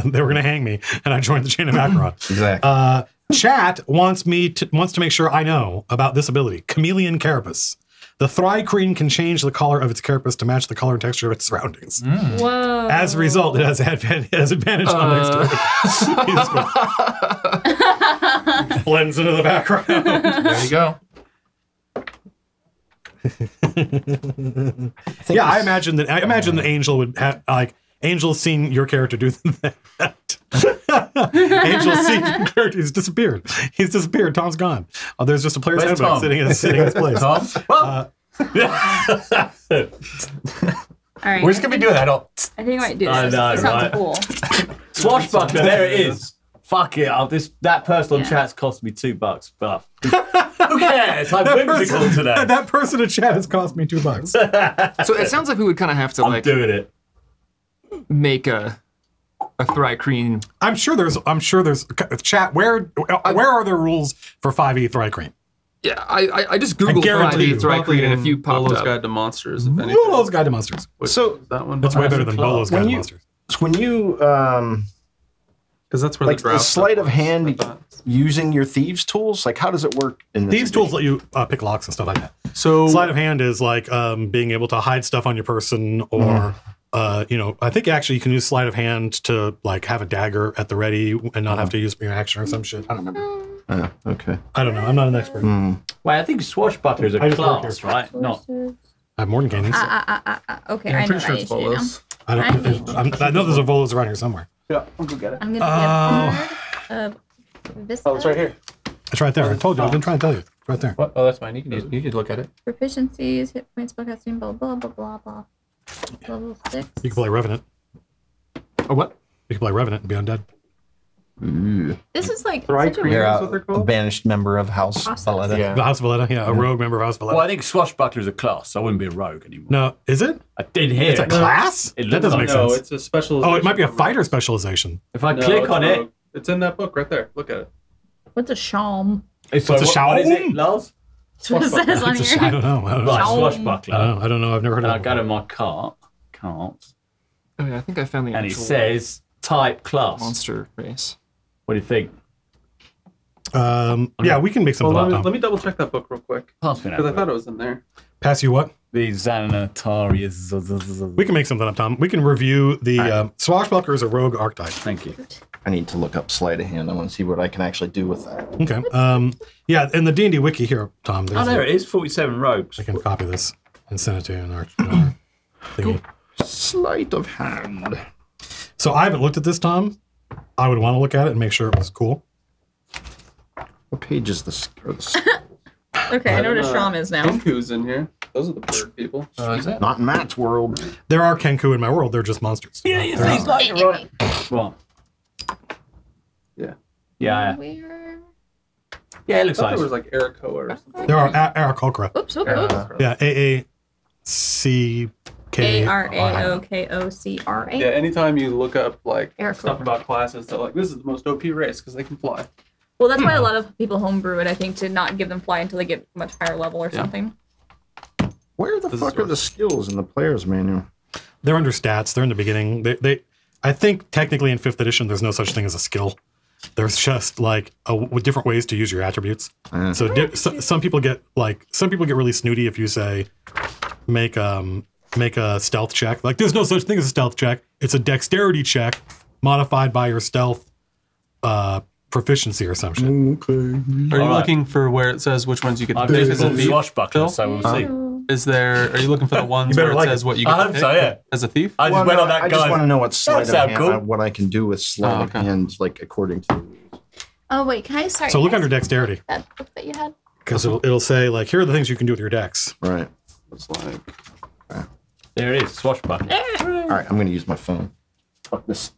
They were gonna hang me, and I joined the chain of Acheron. Exactly. Chat wants to make sure I know about this ability. Chameleon Carapace. The Thrycreen can change the color of its carapace to match the color and texture of its surroundings. Whoa. As a result, it has advantage on dexterity. Blends into the background. There you go. Yeah, I imagine that Angel would have Angel's seen your character do that. Angel's seen your character. He's disappeared. Tom's gone. Oh, there's just a player's Where's handbook Tom? sitting in his place. Tom? All right. We're just gonna be doing that. I think I might do this. I know, This sounds right? cool. Swashbuckler, there it is. Fuck it. That person on Yeah. chat's cost me $2, but who cares? I'm whimsical today. That person in chat has cost me $2. So it sounds like we would kind of have to I'm like doing it. make a Thrycreen. I'm sure there's chat. Where are there rules for 5e Thrycreen? Yeah, I just googled guarantee you, 5e Thrycreen and a few popped Bolo's up. Guide to Monsters. If anything. Bolo's Guide to Monsters. So That one. That's way better than Bolo's Guide to Monsters. when you Because that's where like the the draft sleight stuff of was. hand using your thieves tools, like how does it work in this? These tools let you pick locks and stuff like that. So Sleight of hand is like being able to hide stuff on your person or I think actually you can use sleight of hand to like have a dagger at the ready and not have to use your action or some shit. I don't remember. Okay. I don't know. I'm not an expert. Wait, I think swashbuckler is a class, right? Not. I have Mordenkainen. Okay, Yeah, I I'm know pretty sure what it's I need to do Volos. I know there's a Volos around here somewhere. Yeah, I'll go get it. I'm gonna get of this. Oh, it's right here. It's right there. I told you. I've been trying to tell you. It's right there. What? Oh, that's fine. You can look at it. Proficiencies, hit points, spellcasting, blah blah blah blah blah. Level 6. You can play Revenant. Oh, what? You can play Revenant and be undead. This is like Right, such a You're That's weird. what they're a called? banished member of House Valletta. Yeah. The House of Valletta, yeah, a rogue member of House of Valletta. Well, I think swashbuckler is a class. So I wouldn't be a rogue anymore. No, is it? I did hear It's a it. class? It That looks doesn't like- make No, sense. it's a special. Oh, it might be a fighter specialization. If I No, click it's on a it, rogue. It's in that book right there. Look at it. What's a shawm? it's What's a what is it, shawl? Lars? That's what it says on It's a, I here. don't know. I don't know. Right, Shawl. swashbuckler. I don't know. I've never heard And of I it. go to my cart, Oh yeah, I think I found the and it actual says type class. monster race. What do you think? Yeah, we can make something Well, up, Tom. let me double check that book real quick Pass me that. because I book. thought it was in there. Pass you what? The Xanatarius. We can make something up, Tom. We can review the Swashbuckler is a rogue archetype. Thank you. I need to look up sleight of hand. I want to see what I can actually do with that. Okay. Yeah, in the D&D wiki here, Tom. Oh, there it is. 47 rogues. I can copy this and send it to you in our thingy. Sleight of hand. So I haven't looked at this, Tom. I would want to look at it and make sure it was cool. What page is this? Okay, I know what a shawm is now. Kenku's in here. Those are the bird people. Is it? Not in Matt's world. There are Kenku in my world. They're just monsters. Yeah, you think like you're right. What? Yeah. Yeah, Where? yeah. It looks I thought like. it was like Erico or something. There are Aarakocra. Oops, oops, oops. Yeah, AACK. ARAOKOCRA. Yeah, anytime you look up like Erico. stuff about classes, they're like, this is the most OP race because they can fly. Well, that's why a lot of people homebrew it, I think, to not give them fly until they get much higher level or something. Where the This fuck is are the skills in the player's manual? They're under stats. They're in the beginning. I think technically in 5th edition, there's no such thing as a skill. There's just like different ways to use your attributes. So some people get really snooty if you say make a stealth check. Like there's no such thing as a stealth check. It's a dexterity check modified by your stealth proficiency or some shit. Are you All right. looking for where it says which ones you get I'm to pick doing as a the thief? swashbuckler, Phil? so we'll see. Is there? Are you looking for the ones better where it like says it. what you get I to hope pick so, yeah. as a thief? I just went on that I just want to guy. know what sleight of sound hand, cool. what I can do with sleight of okay. hand, like according to the rules. Oh, wait, can I start? So look under dexterity that book that you had? because it'll say like here are the things you can do with your dex. Right. It's like There it is, swashbuckler. All right. I'm going to use my phone. Fuck this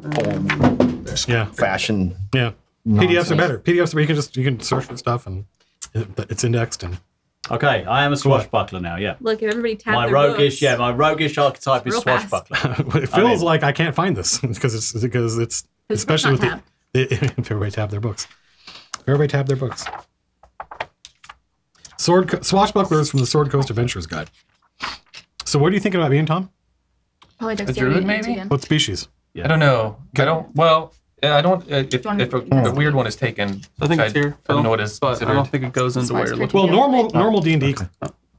poem Yeah, fashion. yeah. PDFs are better. PDFs are where you can search for stuff and it's indexed and Okay, I am a swashbuckler now, yeah. Look, if everybody tapped My their roguish, books. yeah, my roguish archetype is Real fast. swashbuckler. it feels mean- like I can't find this because it's especially with not if everybody tab their books. Everybody tab their books. Swashbucklers from the Sword Coast Adventures Guide. So what are you thinking about being, Tom? Probably druid, dexterity maybe? again. What species? I don't know. I don't. Well, I don't. If a weird one is taken, I think it's here. I don't Phil, know what is but I considered. don't think it goes into where you're looking. Well, Yeah. normal D&D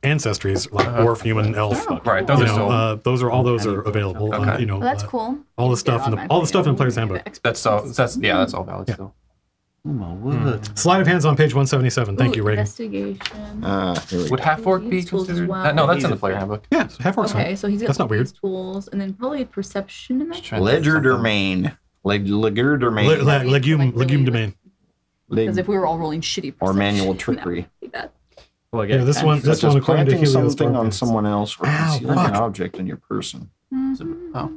ancestries like dwarf, human, elf. Right. Those You are still. know, those are available. Okay. You know, Well, that's cool. all the stuff in the player's handbook. That's all. That's all valid still. Oh my word. Sleight of hand's on page 177. Thank Ooh, you, Reagan. Investigation. Here we Would go. half orc be These tools as considered? well. No, that's in the player handbook. Yeah, half orcs. Okay, so he's got That's not weird. these tools, and then probably perception in there. Legerdemain. Legerdemain. Legume domain. Because if we were all rolling shitty perception, Or manual that would trickery. be bad. Well, I Yeah, get this one Such as according to planting Helios something on Scorpions. someone else or Ow, concealing an fuck. object in your person. Oh,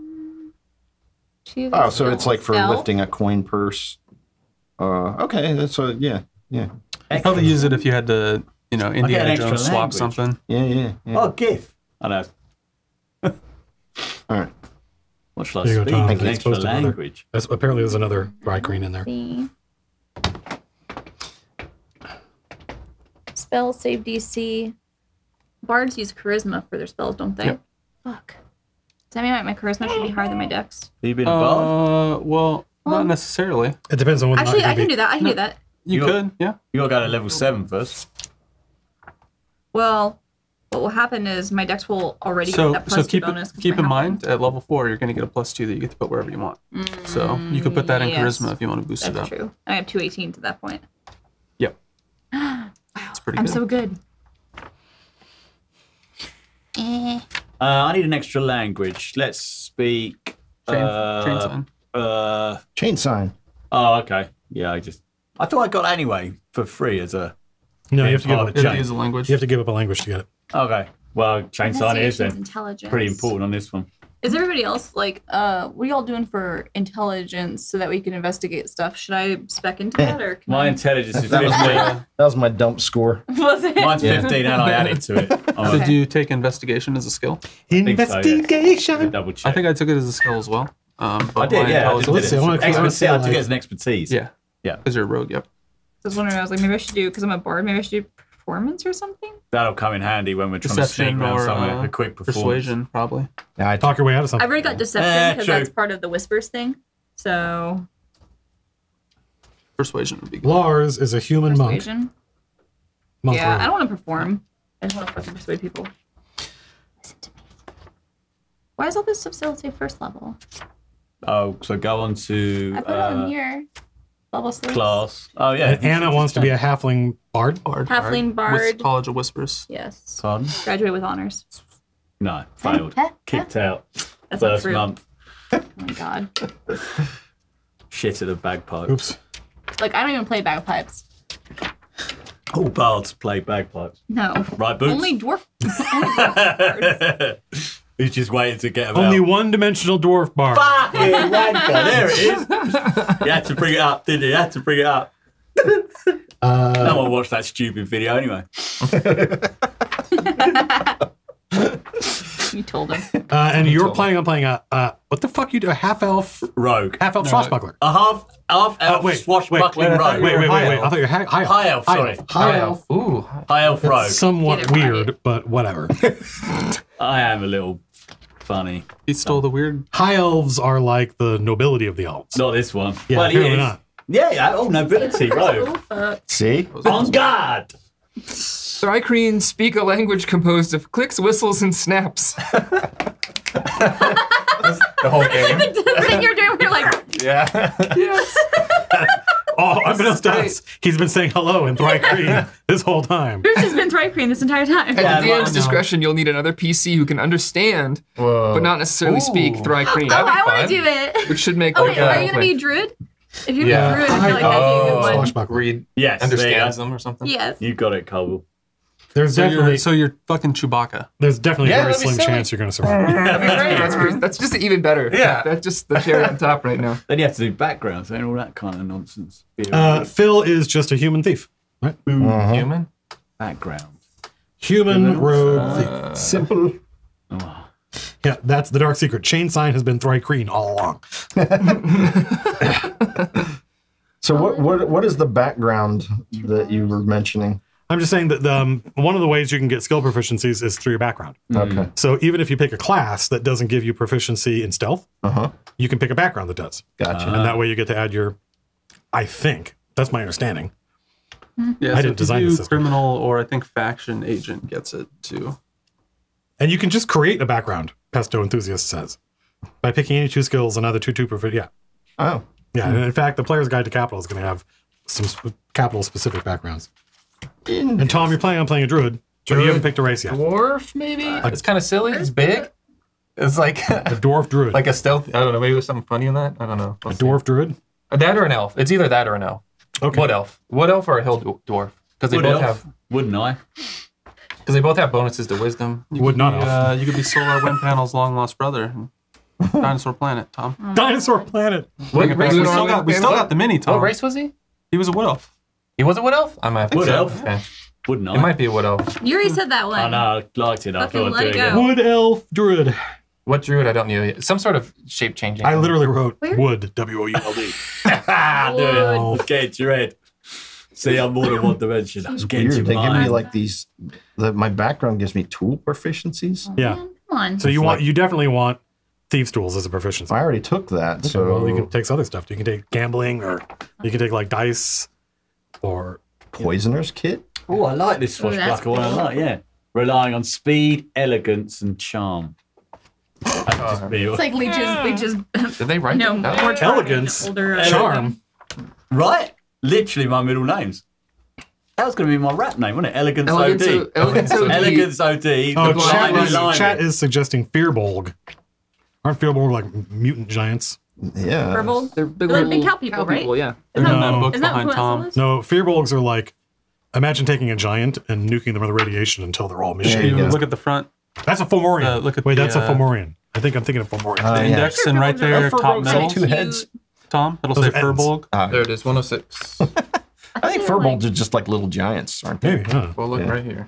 Oh, so it's like for Stealth. lifting a coin purse. Okay, that's a yeah. You'd probably use it if you had to, Indiana extra Jones swap language. something. Yeah. Oh, GIF. I know. All right. What shall I Here you go, speak? Tom. An It's extra supposed to be another- language. Apparently there's another dry green in there. See. Spell save DC. Bards use charisma for their spells, don't they? Yep. Fuck. Does that mean my charisma should be higher than my dex? Have you been involved? Well, Well, not necessarily. It depends on what Actually, I can do that. I can do that. You You- could, yeah. You gotta go to level 7 first. Well, what will happen is my dex will already get that plus 2 bonus. Keep in mind, at level 4, you're going to get a +2 that you get to put wherever you want. So you could put that in charisma if you want to boost it up. That's true. I have 218 to that point. Yep. Wow, it's pretty I'm good. so good. I need an extra language. Let's speak. Chain sign. Chain sign. Oh, okay. Yeah, I thought I got that anyway for free as a. No, you have to give up. It is a language. You have to give up a language to get it. Okay. Well, chain sign it is then. Intelligence. Pretty important on this one. Is everybody else like, what are y'all doing for intelligence so that we can investigate stuff? Should I spec into that or can My I... intelligence is That 15. was my dump score. Was it? Mine's 15 and I added to it. Did you take investigation as a skill? Investigation. Double check. I think I took it as a skill as well. But I did, yeah. I let's see, I wanna- Expertise. I took it as an expertise. Yeah. Yeah. Because you're a rogue, yep. I was wondering, I was like, maybe I should do, because I'm a bard, maybe I should do performance or something? That'll come in handy when we're trying to sneak Deception around or somewhere. A quick performance. persuasion, probably. Yeah, Talk your way out of something. I've already got deception because true. that's part of the whispers thing. So, Persuasion would be good. Lars is a human persuasion. monk. Yeah, rogue. I don't want to perform. I just want to fucking persuade people. Listen to me. Why does all this stuff still say first level? Oh, so go on to I put it on here. Level 6. class. Oh, yeah. And Anna wants to be a halfling bard. Halfling bard. College of Whispers. Yes. Pardon? Graduate with honors. No, failed. Kicked out. That's not First true. month. Oh my god. Shit at the bagpipes. Oops. Like, I don't even play bagpipes. All bards play bagpipes. No. Right, Boots? Only dwarf. Only dwarf bards. He's just waiting to get him Only out. one-dimensional dwarf bard. Fucking wanker. There it is. You had to bring it up, didn't you? You had to bring it up. No one watched that stupid video anyway. You told him. And you're planning on playing a what the fuck you do? A half-elf Rogue. swashbuckler. A half-elf swashbuckling rogue. Wait. I thought you're high elf. High elf, sorry. High elf. Ooh. High elf rogue. Somewhat Get it right. weird, but whatever. I am a little funny. He stole the weird. High elves are like the nobility of the elves. Not this one. Yeah, well, he apparently is. not. Yeah, oh, nobility rogue. See? On guard. Thrycreen speak a language composed of clicks, whistles, and snaps. The whole game. The thing you're doing, you're like, Yeah. Yes. Oh, unbeknownst to us, he's been saying hello in Thrycreen this whole time. Bruce has been Thrycreen this entire time. At the Yeah, DM's discretion, you'll need another PC who can understand, Whoa. but not necessarily speak Thrycreen, Oh, I fun. want to do it. which should make Oh, wait, are you going to be like, a druid? If you're Yeah. a druid, I feel like that'd be a good one. Swashbuckler. Read, Yes, understands there them or something. Yes. you got it, Colville. There's So definitely you're fucking Chewbacca. there's definitely Yeah, a very that'd be slim silly. chance you're going to survive. that's just even better. Yeah. That's just the cherry on top right now. Then you have to do backgrounds and all that kind of nonsense. Phil is just a human thief, right? Human? Background. Human rogue thief. Simple. Oh. Yeah, that's the dark secret. Chain sign has been Thrycreen all along. So what is the background that you were mentioning? I'm just saying that one of the ways you can get skill proficiencies is through your background. Okay. So even if you pick a class that doesn't give you proficiency in stealth, Uh-huh. you can pick a background that does. Gotcha. And that way you get to add your, I think, that's my understanding. Yeah, I so didn't if you design do the system. criminal or I think faction agent gets it too. And you can just create a background, Pesto Enthusiast says, by picking any two skills, another two proficient. Yeah. Oh. Yeah. And in fact, the Player's Guide to Capital is going to have some capital-specific backgrounds. And Tom, you're planning on playing a druid, but you haven't picked a race yet. Dwarf, maybe? It's kind of silly. It's big. It's like A dwarf druid. like a stealth. I don't know. Maybe there's something funny in that. I don't know. A dwarf druid? That or an elf. It's either that or an elf. Okay. Wood elf. Wood elf or a hill dwarf. Because they Would both elf, have. wouldn't I? Because they both have bonuses to wisdom. Would not elf. You could be Solar Wind Panel's long lost brother. Dinosaur Planet, Tom. Dinosaur Planet. Bring it back. race We was still he? got, we still got the mini, Tom. What race was he? He was a wood elf. He was a wood elf? I might have to Wood check. elf? Okay. Wouldn't I? It might be a wood elf. You already said that one. I know, I liked it. I Fucking thought let I'd it do go. again. Wood elf druid. What druid? I don't know. Some sort of shape changing. I literally wrote Where? wood, W-O-U-L-D. Do it. Wood. Let's get into your head. See, I'm more than one dimension. I'm getting Weird. to They give me mine. like these. My background gives me tool proficiencies. Yeah. Man, come on. So you definitely want thieves tools as a proficiency. I already took that. So Well, you can take other stuff. You can take gambling, or you can take like dice, or poisoner's kit. Oh, I like this Ooh, that's swashbuckle one. I cool. like, yeah. relying on speed, elegance, and charm. It's like leeches. Did they write No, that? more charming, Elegance, older, charm. Right? Literally my middle names. That was going to be my rap name, wasn't it? Elegance OD. Elegance OD. Elegance OD. Oh, The chat is suggesting Fearbolg. Aren't Fearbolg like mutant giants? Yeah. Purple. They're big, They're like little big cow people, right? Yeah. They're in that No. book Isn't that behind who Tom. Tom. No, Fearbolgs are like, imagine taking a giant and nuking them with radiation until they're all There machine. you go. Look at the front. That's a Fomorian. Look at Wait, the, that's a Fomorian. I think I'm thinking of Fomorian. The index and right there, top Furbolgs middle. have 2 heads. Tom, it'll Those say are ends. Furbolg. There it is, 106. I think Furbolgs are just like little giants, aren't they? Maybe, huh? Well, look Yeah. right here.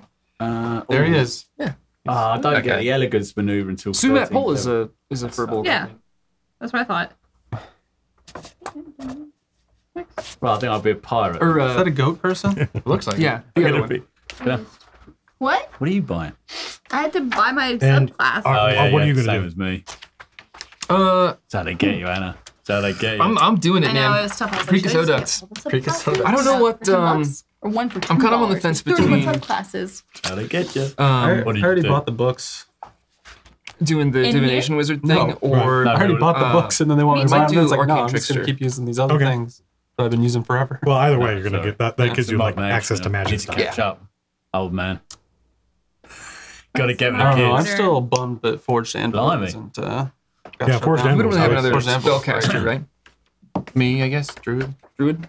There he is. Yeah. I don't get Okay. the elegance maneuver until Sumat 13th Pole is level. a furbolg. Yeah, that's what I thought. Well, I think I'll be a pirate. Or Is that a goat person? It looks like yeah, I'm the other gonna one. be. Yeah. What? What are you buying? I had to buy my And- subclass. What are you going same to do? as me. Uh, That's how they get you, Anna. That's how they get you. I'm doing it, I know, man. it was tough. I was Freaky like, should I Soda. just get Freaky subclasses? Soda. I don't know what, For $10 or one for $2. I'm kind of on the fence There's 31 between- subclasses. That's how they get you. I What do you already do? bought the books. Doing the In divination wizard thing, No. or No, I already bought the uh, books, and then they want me we to buy might them. I was do like, no, Arcane I'm just going to Trickster. keep using these other Okay. things that I've been using forever. Well, either way, you're going to sorry. get that. That gives you like Mark access to Nash, magic Need stuff. to catch up, old man. Gotta get with I the don't know. I'm kids. still bummed that Forged Anvil Blimey. isn't. Yeah, shut Forged down. we don't really have Forged another Anvil. spellcaster, right? me, I guess. Druid. Druid.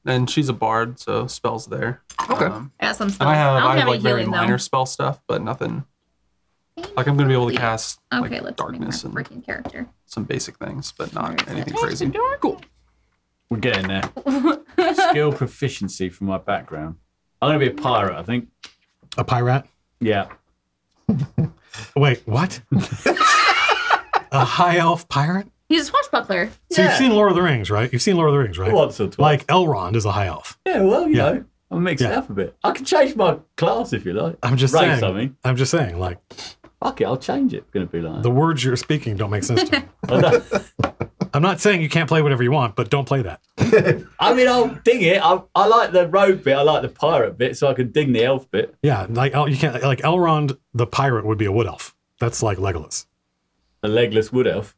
And she's a bard, so spells there. Okay. I got some And spells. I have don't have any like very healing, minor though. spell stuff, but nothing. Like I'm gonna be able to cast Okay, like let's darkness make my and freaking character. some basic things, but not Where is anything it? crazy. Cool. We're getting there. Skill proficiency from my background. I'm gonna be a pirate, I think. A pirate? Yeah. Wait, what? A high elf pirate? He's a swashbuckler. So you've seen Lord of the Rings, right? You've seen Lord of the Rings, right? Once or twice. Like Elrond is a high elf. Yeah, well, you Yeah. know, I'll mix it Yeah. up a bit. I can change my class if you like. I'm just Race, saying. I mean. I'm just saying, like, Fuck it, I'll change it. Gonna be like the words you're speaking don't make sense to me. I know. I'm not saying you can't play whatever you want, but don't play that. I mean, I'll ding it. I like the rogue bit. I like the pirate bit, so I can ding the elf bit. Yeah, like you can't like Elrond the pirate would be a wood elf. That's like Legolas. A legless wood elf.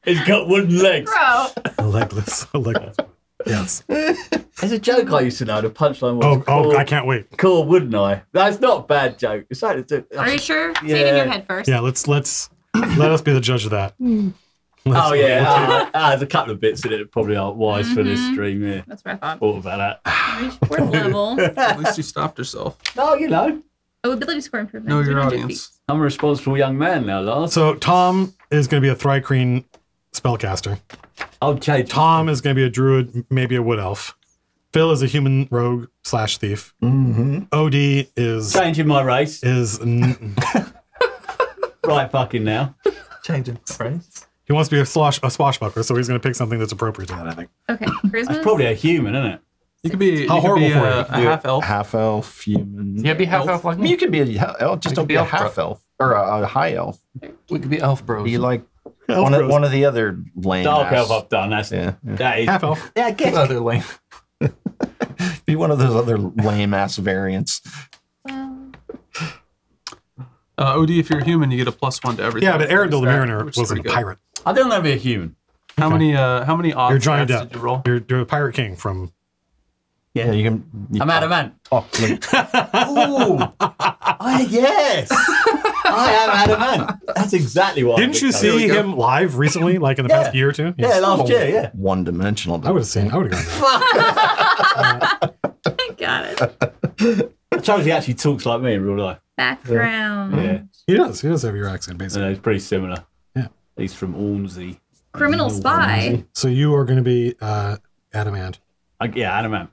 He's got wooden legs. Bro. A legless. Yes. There's a joke I used to know. The punchline was, Oh, I can't wait. cool, wouldn't I? That's not a bad joke. It's like, Are you sure? Say it in Yeah. your head first. Yeah, let us be the judge of that. oh yeah, there's a couple of bits in it that probably aren't wise for this Mhm. stream. Yeah, That's what I thought. thought about that. Reach fourth level. At least you stopped yourself. No, you know, Oh, ability score improvement. Know We your don't do audience. feats. I'm a responsible young man now, Lars. So Tom is going to be a Thri-Kreen spellcaster. I'll change. Tom is going to be a druid, maybe a wood elf. Phil is a human rogue / thief. Mm-hmm. OD is Changing my race right fucking now. Changing phrase. he wants to be a swashbuckler, so he's going to pick something that's appropriate to that, I think. Okay. That's Charisma. probably a human, isn't it? You could be. How you could horrible be for a you. half elf. Half elf, human. Yeah, be half Elf. elf like I mean, me. you could be just don't be a elf, bro. half elf or a high elf. We could be elf bros. Be like Elf one bros. of the other lame. Dark ass- elf I've done. That's Yeah, yeah. that is. Half elf. Yeah, I guess. Other lame. Be one of those other lame ass variants. OD, if you're a human, you get a +1 to everything. Yeah, but Arendelle the Mariner Which is wasn't a pretty good. pirate. I think I'm gonna be a human. How many odds You're Johnny stats did you roll? Depp. You're a pirate king from. Yeah, you can. I'm adamant. Oh, like, Ooh, yes, I am adamant. That's exactly what. Didn't you see him live recently, like in the past year or two? Yeah, last year. Yeah. one dimensional. I would have seen. I would have gone there. I got it. Charlie actually talks like me in real life. Background. Yeah, He does. He does have your accent, basically. it's pretty similar. Yeah. He's from Ormsey. Criminal spy. So you are going to be Adamant. Yeah, adamant.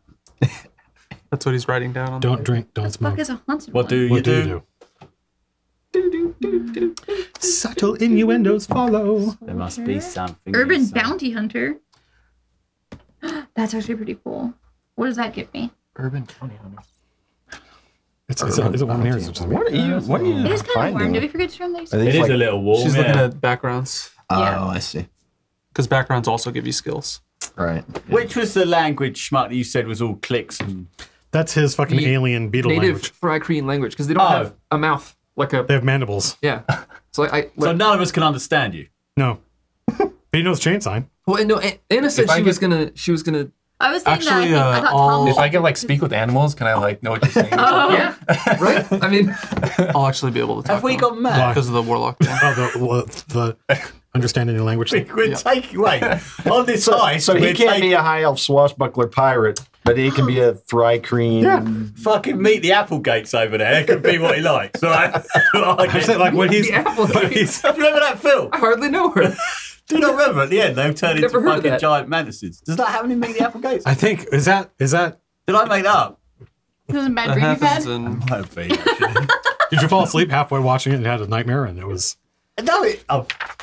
That's what he's writing down on. Don't drink. Don't What the smoke. fuck is a haunted What one? do you What do? you do? Subtle innuendos follow. There must be something. Urban inside. bounty hunter. That's actually pretty cool. What does that give me? Urban bounty hunter. Is it one here? Is it just me? What are you? What are you It is kind of warm. finding? Did we forget to turn these? Are It these is like- a little warm. She's yeah. looking at backgrounds Oh, Yeah. I see. because backgrounds also give you skills. Right. Which was the language, Schmuck, that you said was all clicks and That's his fucking The alien beetle native language. Thri-Kreen language because they don't have a mouth like a. They have mandibles. Yeah. So so none of us can understand you. No. But he knows chain sign. Well, no. Anna said she was gonna. I was saying Actually, that. I thought Tom if I can like speak with animals, can I like know what you're saying? Yeah. Right. I mean, I'll actually be able to talk. Have we got mad? Because of the warlock. Yeah. Oh, the understanding the language. We're taking on this heist. So he can't be a high elf swashbuckler pirate, but he can be a Thri-Kreen. Yeah. Fucking meet the Applegates over there. It could be what he likes. Right? I said, like when he's. Do you remember that film? I hardly know her. Do you not remember at the end they've turned Never into heard of fucking that. giant mantises? Does that happen in Meet the Applegates? I think is that. Did I make that up? This is a bad That dream you've had. happens in Might be, actually. Did you fall asleep halfway watching it and had a nightmare and it was? No,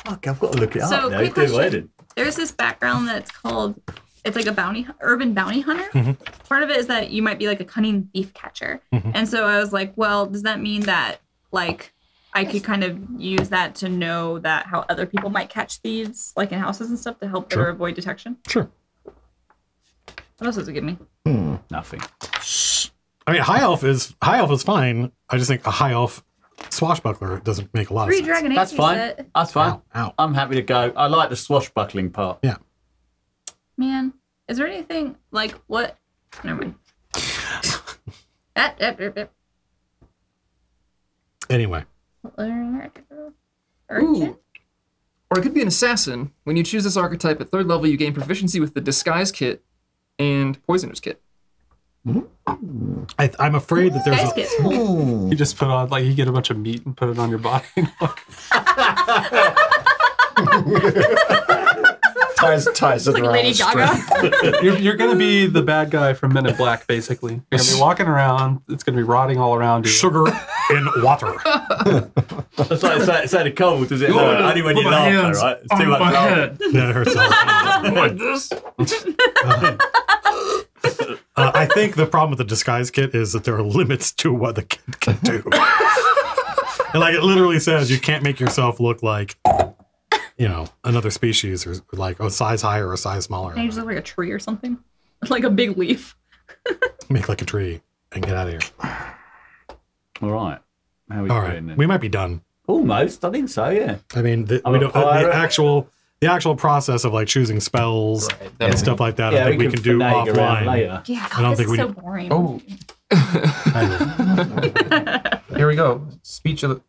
fuck, I've got to look it So, up now. quick Do question. it. There's this background that's called, it's like a urban bounty hunter. Mm-hmm. Part of it is that you might be like a cunning thief catcher. Mm-hmm. And so I was like, well, does that mean that like I could kind of use that to know that how other people might catch thieves, like in houses and stuff, to help better avoid detection? Sure. What else does it give me? Nothing. I mean, high elf is fine. I just think a high elf swashbuckler doesn't make a lot of Free sense. Dragon That's Age fine. set. That's fine. Ow. I'm happy to go. I like the swashbuckling part. Yeah. Man, is there anything like what? Never mind. Anyway. Urchin? Or it could be an assassin. When you choose this archetype at 3rd level, you gain proficiency with the disguise kit and poisoner's kit. I'm afraid that there's Guys a, get cool. You just put on like you get a bunch of meat and put it on your body. ties it Like around Lady a string. Gaga. You're gonna be the bad guy from Men in Black, basically. You're gonna be walking around. It's gonna be rotting all around you. sugar in water. It's like the cold, does it? Only when you laugh, though, right? It's too much laughing. Yeah, it hurts. Like this? I think the problem with the disguise kit is that there are limits to what the kit can do. And like it literally says, you can't make yourself look like, another species or like a size higher or a size smaller. Can you just look like a tree or something? Like a big leaf. Make like a tree and get out of here. All right. How are we All doing right, then? we might be done. Almost. I think so, yeah. I mean, I'm we a don't, pirate. the actual process of like choosing spells and stuff like that. I think we can do finagle around offline. later. Yeah, I don't this think is we so need- boring. Oh, here we go. Speech of the.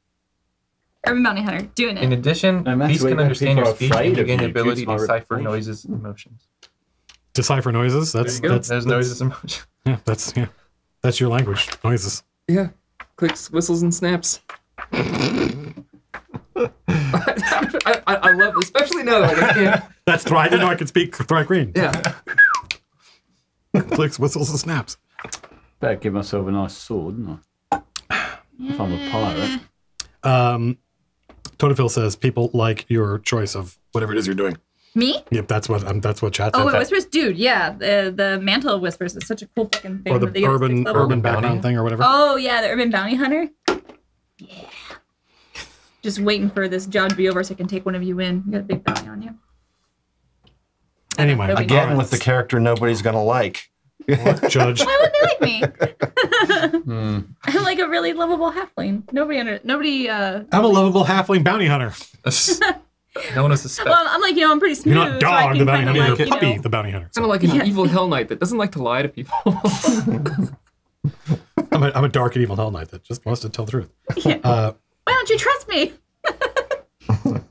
Urban Bounty Hunter, doing In it. addition, No matter beasts can whether understand people your are speech afraid and you of gain the you due ability to my to decipher reputation. noises and emotions. Decipher noises. That's There's noises and emotions. yeah. That's your language. Noises. Yeah. Clicks, whistles, and snaps. I love, especially now that I can't. That's right. I didn't know I could speak Thri-Kreen. Yeah. Clicks, whistles, and snaps. Better give myself a nice sword, didn't I? If I'm a pirate. Totophil says people like your choice of whatever it is you're doing. Me? Yep, that's what chat said. Oh, wait, Whispers, dude, yeah. The Mantle of Whispers is such a cool fucking thing. Or the that they get at 6th level. urban background thing or whatever. Oh, yeah, the Urban Bounty Hunter. Yeah. Just waiting for this job to be over so I can take one of you in. You got a big bounty on you. Anyway, That'd be Again, Alright. with the character nobody's gonna like. Judge. Why would they like me? I'm like a really lovable halfling. Nobody. I'm a lovable halfling bounty hunter. No one will suspect. Well, I'm like, I'm pretty smooth. You're not so I Dog can the bounty kinda hunter. like, You're you Puppy know- the bounty hunter. Kind of like an Yes. evil Hell Knight that doesn't like to lie to people. I'm a dark and evil hell knight that just wants to tell the truth. Yeah. Why don't you trust me?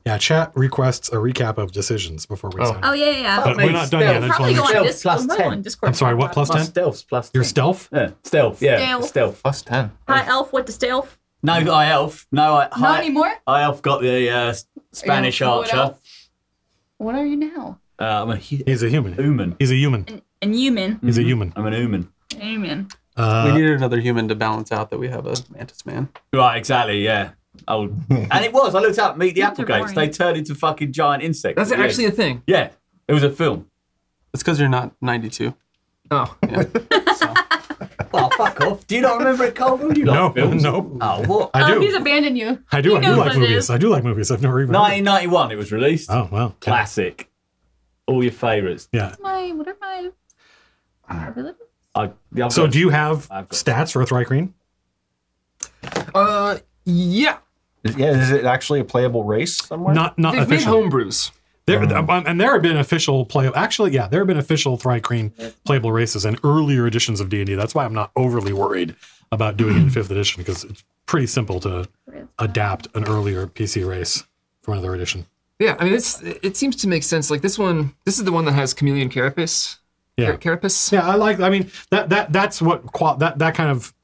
Yeah, chat requests a recap of decisions before we sign. Oh, yeah. But we're not done yet. I just Probably wanna go make on sure. Discord. I'm sorry, what plus My 10? stealth's plus 10. Your stealth? Yeah, stealth. Yeah, stealth. Plus 10. High elf with the stealth. No, I elf. No, Not anymore? I elf got the Spanish What archer. elf? What are you now? I'm a He's a human. human. He's a human. An human. He's a human. I'm an human. Human. We needed another human to balance out that we have a mantis man. Right, exactly, yeah. Oh, and it was. I looked up Meet the Humans are Applegates. boring. They turned into fucking giant insects. That's Yeah. actually a thing. Yeah, it was a film. It's because you're not 92. Oh. Yeah. Oh, fuck off. Do you not remember it, Colville? You like films? No. Oh, what? I do. He's abandoned you. I do. He I do knows like what it movies. is. I do like movies. I've never even. 1991 it was released. Oh, wow. Classic. All your favourites. Yeah. What are my abilities? So do you have stats for a Thri-Kreen? Yeah. Is it actually a playable race somewhere? Not They've made officially. homebrews. And there have been official there have been official Thri-Kreen playable races in earlier editions of D&D. That's why I'm not overly worried about doing it in 5th edition, because it's pretty simple to adapt an earlier PC race from another edition. Yeah, I mean, it seems to make sense. Like this is the one that has Chameleon Carapace. Yeah. Carapace. Yeah, that's what that kind of,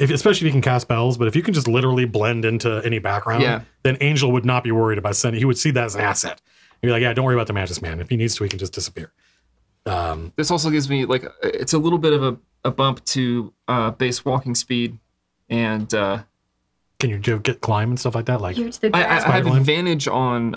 especially if you can cast spells, but if you can just literally blend into any background, then Angel would not be worried about sending. He would see that as an asset. He'd be like, yeah, don't worry about the Mantis Man. If he needs to, he can just disappear. This also gives me it's a little bit of a bump to base walking speed, and can you get climb and stuff like that? Like I have advantage on.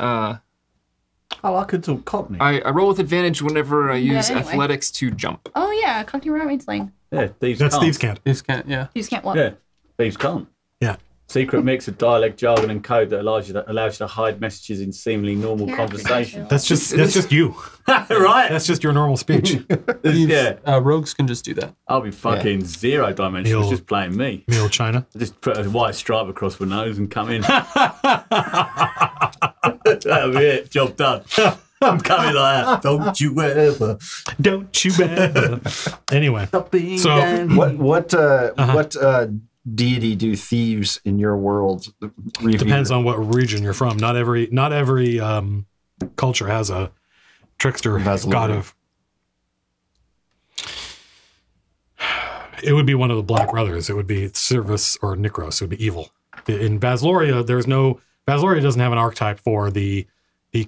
I could talk Cockney. I roll with advantage whenever I use athletics to jump. Oh yeah, Cockney Rabbit Sling. Yeah, Thieves can't. Thieves can't. Yeah. Thieves can't what? Yeah, thieves can't. Yeah. Secret mix of dialect, jargon, and code that allows you to hide messages in seemingly normal conversation. That's just you, right? That's just your normal speech. Yeah, rogues can just do that. I'll be fucking zero dimensional. Just playing me. Me old China. Just put a white stripe across my nose and come in. That'll be it. Job done. I'm coming like that. Don't you ever. Anyway, so what deity do thieves in your world revere? Depends on what region you're from. Not every culture has a trickster god of. It would be one of the Black Brothers. It would be Service or Nikros. It would be evil. In Vasloria, Vasloria doesn't have an archetype for the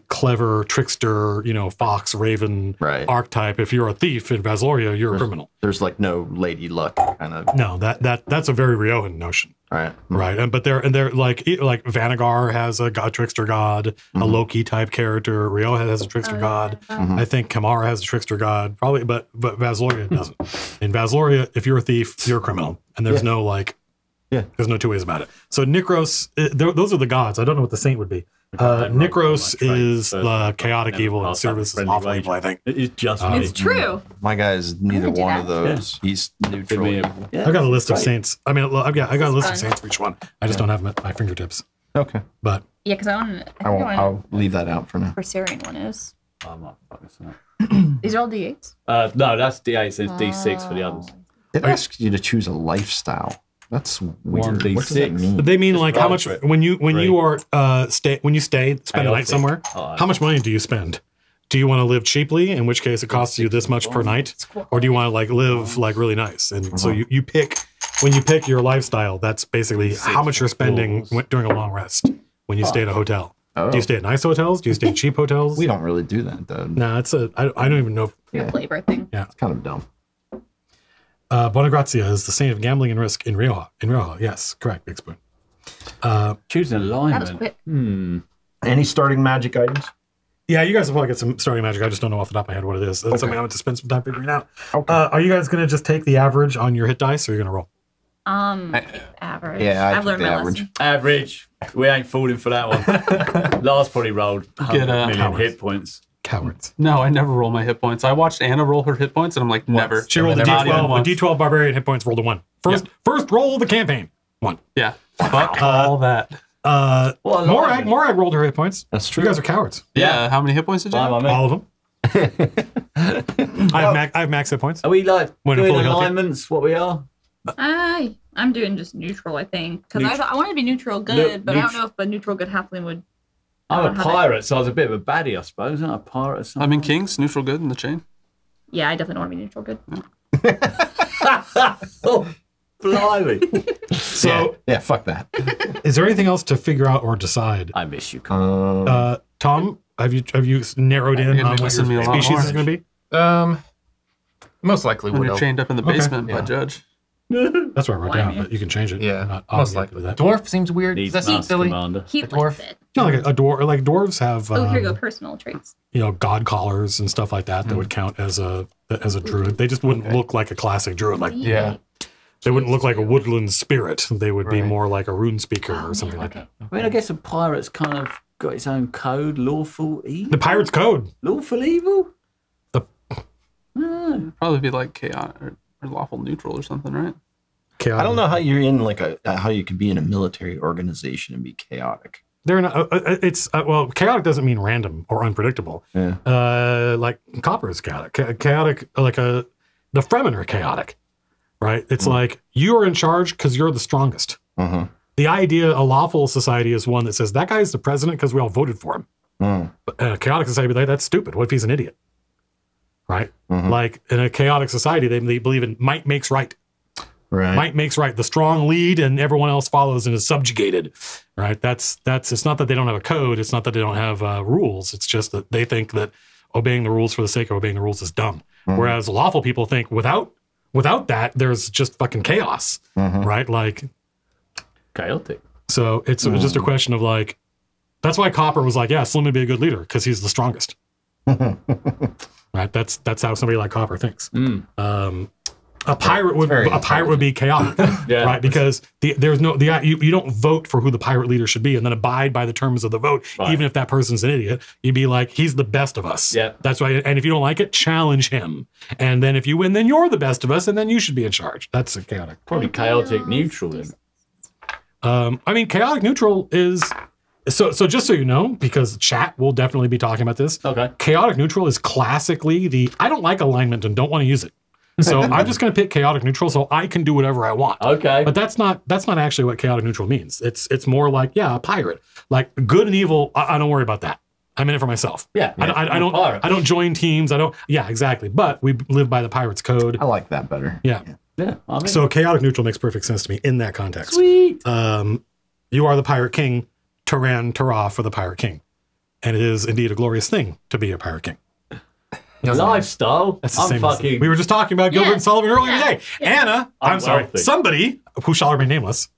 clever trickster, fox, raven archetype. If you're a thief in Vasloria, you're a criminal. There's like no Lady Luck kind of. No, that's a very Riohan notion. Right. But they're like Vanagar has a trickster god, a Loki type character. Rioha has a trickster god. I think Kamara has a trickster god. Probably, but Vasloria doesn't. In Vasloria, if you're a thief, you're a criminal, and there's no there's no two ways about it. So Nikros, those are the gods. I don't know what the saint would be. Nikros is the chaotic evil, and Service is awful evil, I think. It's just it's true. My guy is neither one of those. Yeah. He's neutral. I've got a list of saints. I mean, I got a list of saints for each one. I just don't have them at my fingertips. Okay. But yeah, because I'll leave that out for now. Perserian one is. I'm not fucking These are all D8s? No, that's D8, and D6 for the others. It asks you to choose a lifestyle. That's weird. What does that mean? But they mean like how much when you stay spend a night somewhere. How much money do you spend? Do you want to live cheaply, in which case it costs you this much per night, or do you want to live really nice? And so you pick when you pick your lifestyle. That's basically how much you're spending during a long rest when you stay at a hotel. Do you stay at nice hotels? Do you stay at cheap hotels? We don't really do that though. No, I don't even know. Your flavor thing. Yeah, it's kind of dumb. Bonagrazia is the saint of gambling and risk in Rioja. Yes, correct, Big Spoon. Choosing alignment. Any starting magic items? Yeah, you guys will probably get some starting magic. I just don't know off the top of my head what it is. That's something I want to spend some time figuring out. Okay. Are you guys going to just take the average on your hit dice, or are you going to roll? Average. Yeah, I've learned my lesson. Average. We ain't falling for that one. Lars probably rolled 100 million hit points. Cowards. No, I never roll my hit points. I watched Anna roll her hit points, and I'm like, never. She rolled a D12. A D12 barbarian hit points rolled a 1. First roll of the campaign. 1. Yeah. Fuck all that. Morag rolled her hit points. That's true. You guys are cowards. Yeah. How many hit points did you have? All of them. I have max hit points. Are we doing fully alignments? What we are? I'm doing just neutral, I think, because I want to be neutral good, but I don't know if a neutral good halfling would. I'm a pirate, so I was a bit of a baddie, I suppose. I'm a pirate or something. I'm in Kings, neutral good in the chain. Yeah, I definitely don't want to be neutral good. Oh, blimey. So yeah, fuck that. Is there anything else to figure out or decide? I miss you. Tom, have you narrowed in on what your species is going to be? Most likely when would you're chained up in the basement by Judge. That's what I wrote down, but you can change it. Yeah, most likely. That. Dwarf seems weird. Does that seem silly? He dwarf it. No, like a dwarf. Like dwarves have. Oh, here you go. Personal traits. God collars and stuff like that that would count as a druid. They just wouldn't look like a classic druid. They wouldn't look like a woodland spirit. They would be more like a rune speaker or something like that. I mean, I guess a pirate's kind of got its own code. Lawful evil. The pirate's code. Lawful evil. Probably be like chaotic. or lawful neutral or something, right? Chaotic. I don't know how you're in like how you could be in a military organization and be chaotic. They're not. It's well, chaotic doesn't mean random or unpredictable. Yeah. Like copper is chaotic. Chaotic, like the Fremen are chaotic, right? It's like you are in charge because you're the strongest. The idea, a lawful society is one that says that guy's the president because we all voted for him. But a chaotic society, like that's stupid. What if he's an idiot? Right? Like in a chaotic society, they believe in might makes right. Right. Might makes right. The strong lead and everyone else follows and is subjugated. Right. That's it's not that they don't have a code. It's not that they don't have rules. It's just that they think that obeying the rules for the sake of obeying the rules is dumb. Whereas lawful people think without that, there's just fucking chaos. Right. Like Chaotic. So it's just a question of like, that's why Copper was like, yeah, Slim would be a good leader because he's the strongest. Right. That's how somebody like Copper thinks. A pirate would be chaotic, right? Because there's no you don't vote for who the pirate leader should be and then abide by the terms of the vote, even if that person's an idiot. You'd be like, he's the best of us. Yeah, that's why. And if you don't like it, challenge him. And then if you win, then you're the best of us, and then you should be in charge. That's a chaotic. Probably chaotic neutral then. I mean, chaotic neutral is. So just so you know, because chat will definitely be talking about this. Okay. Chaotic neutral is classically I don't like alignment and don't want to use it. So I'm just going to pick chaotic neutral so I can do whatever I want. Okay. But that's not actually what chaotic neutral means. It's more like, yeah, a pirate. Like good and evil, I don't worry about that. I'm in it for myself. Yeah. I don't join teams. Yeah, exactly. But we live by the pirate's code. I like that better. Yeah. So chaotic neutral makes perfect sense to me in that context. Sweet. You are the pirate king, Taran Tara for the pirate king. And it is indeed a glorious thing to be a pirate king. Lifestyle. That's the same. We were just talking about Gilbert and Sullivan earlier today. Anna, I'm sorry, somebody who shall remain nameless,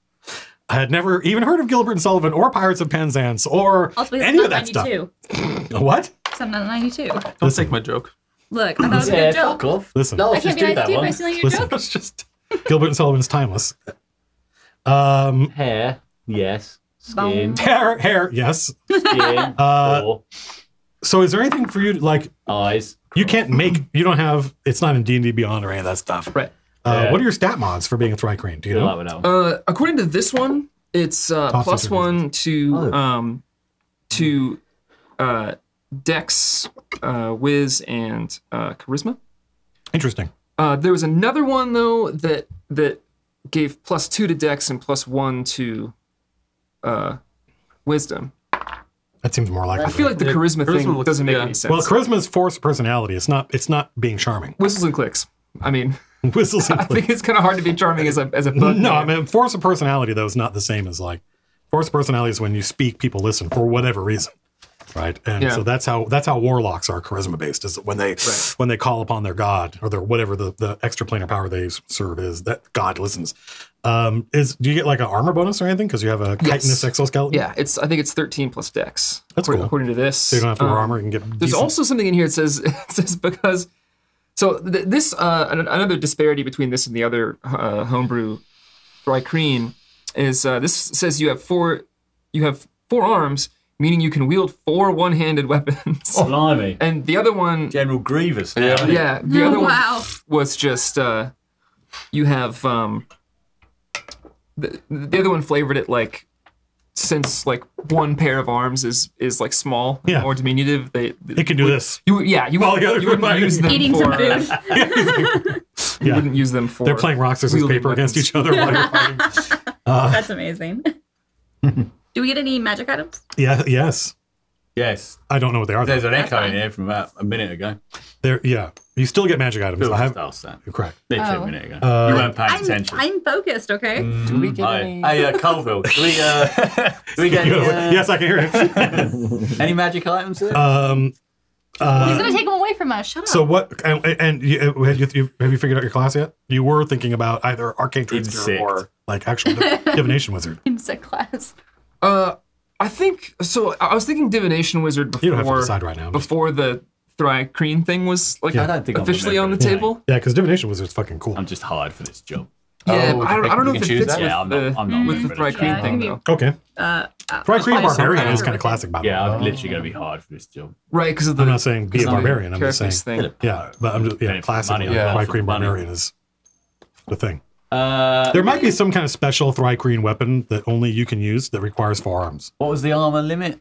I had never even heard of Gilbert and Sullivan or Pirates of Penzance or any of that stuff. What? It's not 92. Don't take my joke. Look, I thought it was a good joke. Fuck off. Listen, I can't be nice to you by stealing your joke. It's just Gilbert and Sullivan's timeless. Hair, yes. Skin. Hair, yes. Skin. So is there anything for you to, like eyes? You can't make. You don't have. It's not in D&D Beyond or any of that stuff. Right. What are your stat mods for being a Thri-Kreen? Do you know? According to this one, it's +1 to Dex, Wiz, and Charisma. Interesting. There was another one though that gave +2 to Dex and +1 to Wisdom. That seems more likely. I feel like the charisma thing doesn't make any sense. Well, charisma is force personality. It's not being charming. Whistles and clicks. I mean, whistles and clicks. I think it's kind of hard to be charming as a bug. No, I mean, force of personality though is not the same as like force of personality is when you speak, people listen for whatever reason, right? And so that's how warlocks are charisma based. Is when they call upon their god or their whatever the extraplanar power they serve is that god listens. Do you get like an armor bonus or anything because you have a chitinous exoskeleton? Yeah, I think it's 13 plus Dex. That's cool. According to this, so you don't have to wear armor. You can get. There's also something in here that says because. So this another disparity between this and the other homebrew Thri-Kreen is this says you have four arms, meaning you can wield 4 one-handed weapons. Oh, blimey! And the other one, General Grievous. Yeah. The other one was just you have the other one flavored it like since like one pair of arms is like small or diminutive. They can do this. You wouldn't use them eating for, some food. You wouldn't use them for. They're playing rock scissors paper against each other while you're fighting. That's amazing. Do we get any magic items? Yeah. Yes. Yes. I don't know what they are. There's an echo in here from about a minute ago. You still get magic items. You're correct. Literally a minute ago. You weren't paying attention. I'm focused, okay? Do we get any? Hey, Colville, do we get any? Yes, I can hear it. Any magic items there? He's gonna take them away from us. Shut up. So what? And have you figured out your class yet? You were thinking about either arcane trickster or like actual divination wizard. Insect class. I think so. I was thinking divination wizard before. You don't have to decide right now. Before the Thri-Kreen thing was like I don't think officially on the table. Yeah, because divination wizard's fucking cool. I'm just hired for this job. Yeah, but I don't know if it fits with I'm not with the Thri-Kreen thing though. Okay. Thri-Kreen barbarian is kind of classic about Yeah, I'm literally going to be hired for this job. Right, because of the. I'm not saying be a barbarian. I'm just saying. Thing. Yeah, but I'm just classic. Thri-Kreen barbarian is. the thing. There might be some kind of special Thri-Kreen weapon that only you can use that requires 4 arms. What was the armor limit?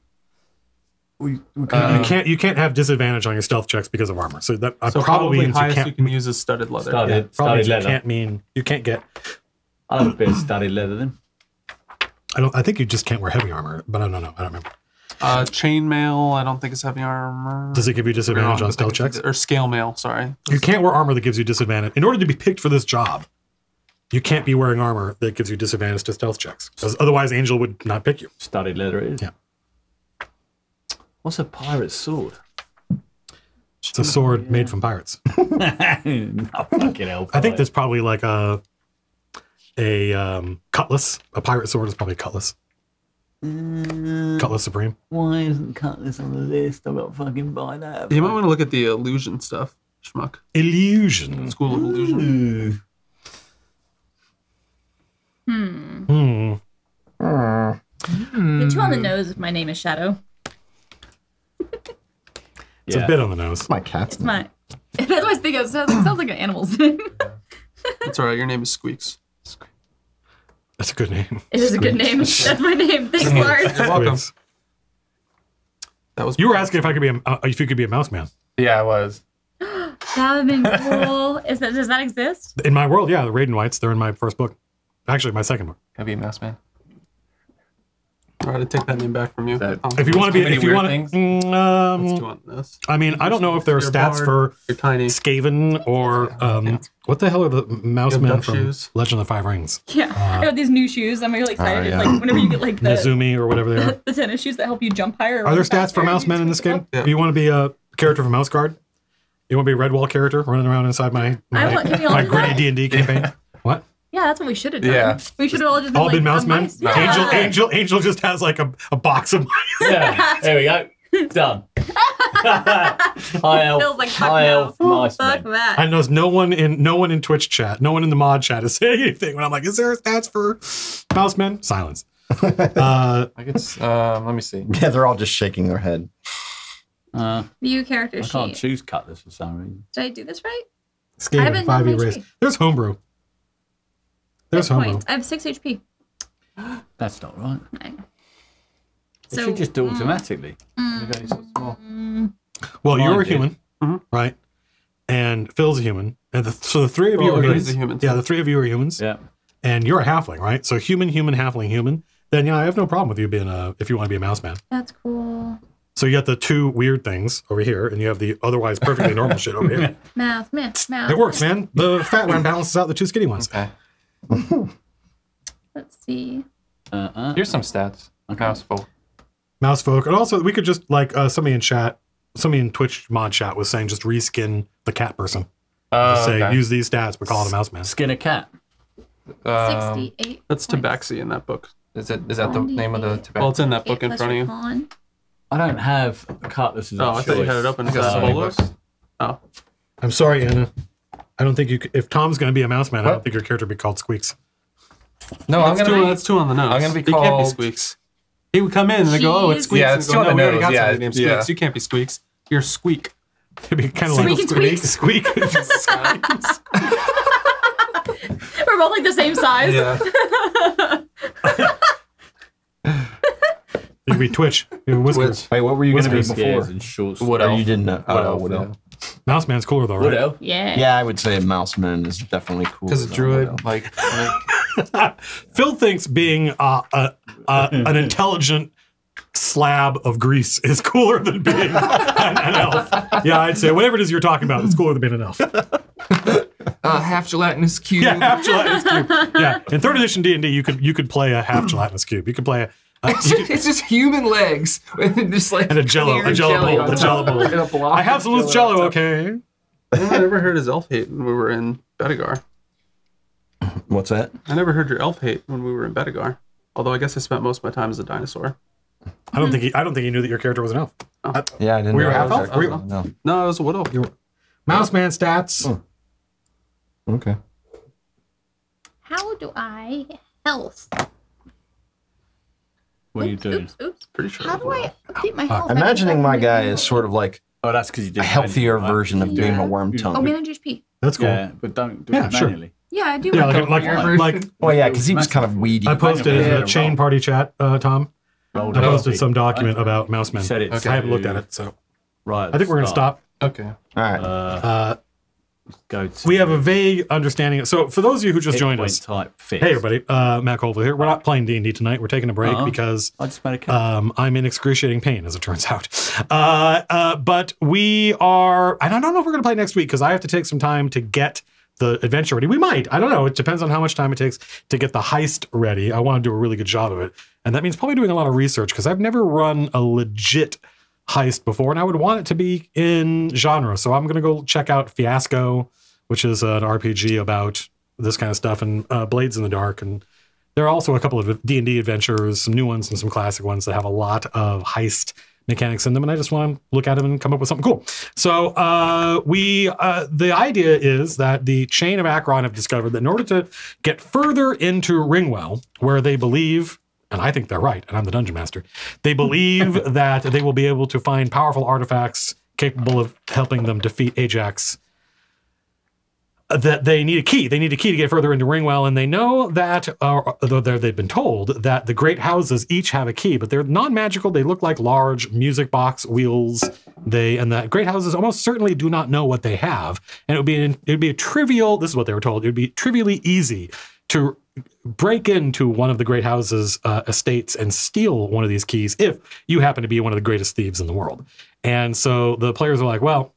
You can't have disadvantage on your stealth checks because of armor. So that probably means you can use is studded leather. Studded leather. You can't get. I have a bit of studded leather then. I think you just can't wear heavy armor, but I don't know. I don't remember. Chainmail, I don't think it's heavy armor. Does it give you disadvantage on stealth checks? Or scale mail, sorry. You can't wear armor that gives you disadvantage. In order to be picked for this job, you can't be wearing armor that gives you disadvantage to stealth checks. Because otherwise Angel would not pick you. Studded leather it is. Yeah. What's a pirate's sword? It's a sword made from pirates. Not fucking hell. I think there's probably like a cutlass. A pirate sword is probably a cutlass. Cutlass Supreme. Why isn't cutlass on the list? I've got to fucking buy that. You might want to look at the illusion stuff, schmuck. Illusion. School of Illusion. The 2 on the nose if my name is Shadow. It's a bit on the nose. My cat's It's my. That's what I was thinking. It sounds like an animal's name. That's all right. Your name is Squeaks. That's a good name. It is a good name. That's my name. Thanks, Lars. You're welcome. That was. You were asking if you could be a mouse man. Yeah, I was. That would have been cool. Does that exist? In my world, yeah, the Raiden Whites. They're in my first book. Actually, my second book. Can I be a mouse man? All right, I take that name back from you. If you want to be, if you want Let's do on this. I mean, I don't know if there are stats for Skaven or what the hell are the mouse men from shoes. Legend of the 5 Rings? Yeah, I got these new shoes. I'm really excited. It's like whenever you get like the Nezumi or whatever they are. the tennis shoes that help you jump higher. Are there stats for mouse men in this game? Yeah. You want to be a character from Mouse Guard? You want to be a Redwall character running around inside my gritty D&D campaign? What? Yeah, that's what we should have done. Yeah. We should have all just been, All been like, mouse men? Yeah. Angel just has like a box of mice. Yeah, there we go. Done. High elf. Feels like fuck high no. elf mice Fuck men. that. I know no one in Twitch chat, no one in the mod chat is saying anything when I'm like, is there stats for mouse men? Silence. I guess. Let me see. Yeah, they're all just shaking their head. View character I sheet. can't choose cutlass for some reason. Did I do this right? Skaven, haven't done 5e my race. sheet. There's homebrew. There's homebrew. Points. I have 6 HP. That's not right. Nine. It should just do automatically. Well, you're a did. human, right? And Phil's a human, and so the 3 of you are he's humans. a human, Yeah, too. the 3 of you are humans. Yeah. And you're a halfling, right? So human, halfling, human. Then yeah, I have no problem with you being if you want to be a mouse man. That's cool. So you got the 2 weird things over here, and you have the otherwise perfectly normal shit over here. Mouth. It works, man. The fat one balances out the 2 skinny ones. Okay. Let's see. Here's some stats. Mouse folk. Mouse folk, and also we could just like somebody in Twitch mod chat was saying just reskin the cat person. Just say use these stats, but call it a mouse man. Skin a cat. 68. That's Tabaxi in that book. Is that the name of the tobacco? Well, it's in that book in front of you. I don't have a cutlass as a Oh, I thought you had it up in Polos. Oh. I'm sorry, Anna. I don't think you could, if Tom's going to be a mouse man, I don't think your character would be called Squeaks. No, that's 2 on the nose. I'm gonna be He can't be called- Squeaks. He would come in and they go, oh, it's Squeaks. Yeah, And it's go, 2 on no, the we already nose. got Yeah, somebody named yeah. Squeaks. You can't be Squeaks. You're Squeak. It'd be kind of like Squeak and Squeak. We're both like the same size. It'd be Twitch. It'd be Whiskers. Wait, what were you going to be Whiskers, before? yeah, and shorts. Wood Or elf. you didn't know? Wood Oh, elf, Wood yeah. elf. Mouse man's cooler though, Wood right? elf. Yeah. Yeah, I would say Mouseman is definitely cool. Because a druid, like Phil thinks being an intelligent slab of grease is cooler than being an elf. Yeah, I'd say whatever it is you're talking about, it's cooler than being an elf. half gelatinous cube. Yeah, half gelatinous cube. Yeah, in 3rd edition D&D, you could play a half gelatinous cube. You could play It's just human legs with just like and a jello clear bowl. on A jello top. bowl. And a block I have of some loose jello jello, on top. okay. I never heard his elf hate when we were in Bedegar. What's that? I never heard your elf hate when we were in Bedegar. Although I guess I spent most of my time as a dinosaur. I don't think he knew that your character was an elf. Yeah, I didn't Were you know. half that was elf? Were you- actually- No. No, I was a wood elf. Mouse man stats. Oh. Okay. How do I health? What are you doing? Oops. Pretty sure. How do I update my health? I'm imagining my guy is sort of like Oh, that's because you did a healthier manually, right? version of being a worm Oh, tongue. manage HP. That's cool. Yeah, but don't do Yeah, it sure. manually. Yeah, I do. Yeah, like like Oh yeah, because he was kind of weedy. I posted in the chain party chat, Tom. I Rolled posted it. some document about mouse men. Said it's I haven't looked at it, so right. I think we're gonna stop. Okay. All right. Go to We have a vague understanding. So for those of you who just joined us, type fit. hey everybody, Matt Colville here. We're not playing D&D tonight. We're taking a break because I just made a cut. I'm in excruciating pain, as it turns out. But we are, and I don't know if we're going to play next week because I have to take some time to get the adventure ready. We might. I don't know. It depends on how much time it takes to get the heist ready. I want to do a really good job of it. And that means probably doing a lot of research because I've never run a legit heist before, and I would want it to be in genre. So I'm going to go check out Fiasco, which is an RPG about this kind of stuff, and Blades in the Dark. And there are also a couple of D&D adventures, some new ones and some classic ones that have a lot of heist mechanics in them, and I just want to look at them and come up with something cool. So the idea is that the Chain of Acheron have discovered that in order to get further into Ringwell, where they believe, and I think they're right, and I'm the dungeon master, they believe that they will be able to find powerful artifacts capable of helping them defeat Ajax, that they need a key. They need a key to get further into Ringwell, and they know that, though they've been told, that the great houses each have a key, but they're non-magical. They look like large music box wheels. And the great houses almost certainly do not know what they have. And it would be a trivial, this is what they were told, it would be trivially easy to break into one of the great houses' estates and steal one of these keys if you happen to be one of the greatest thieves in the world. And so the players are like, well,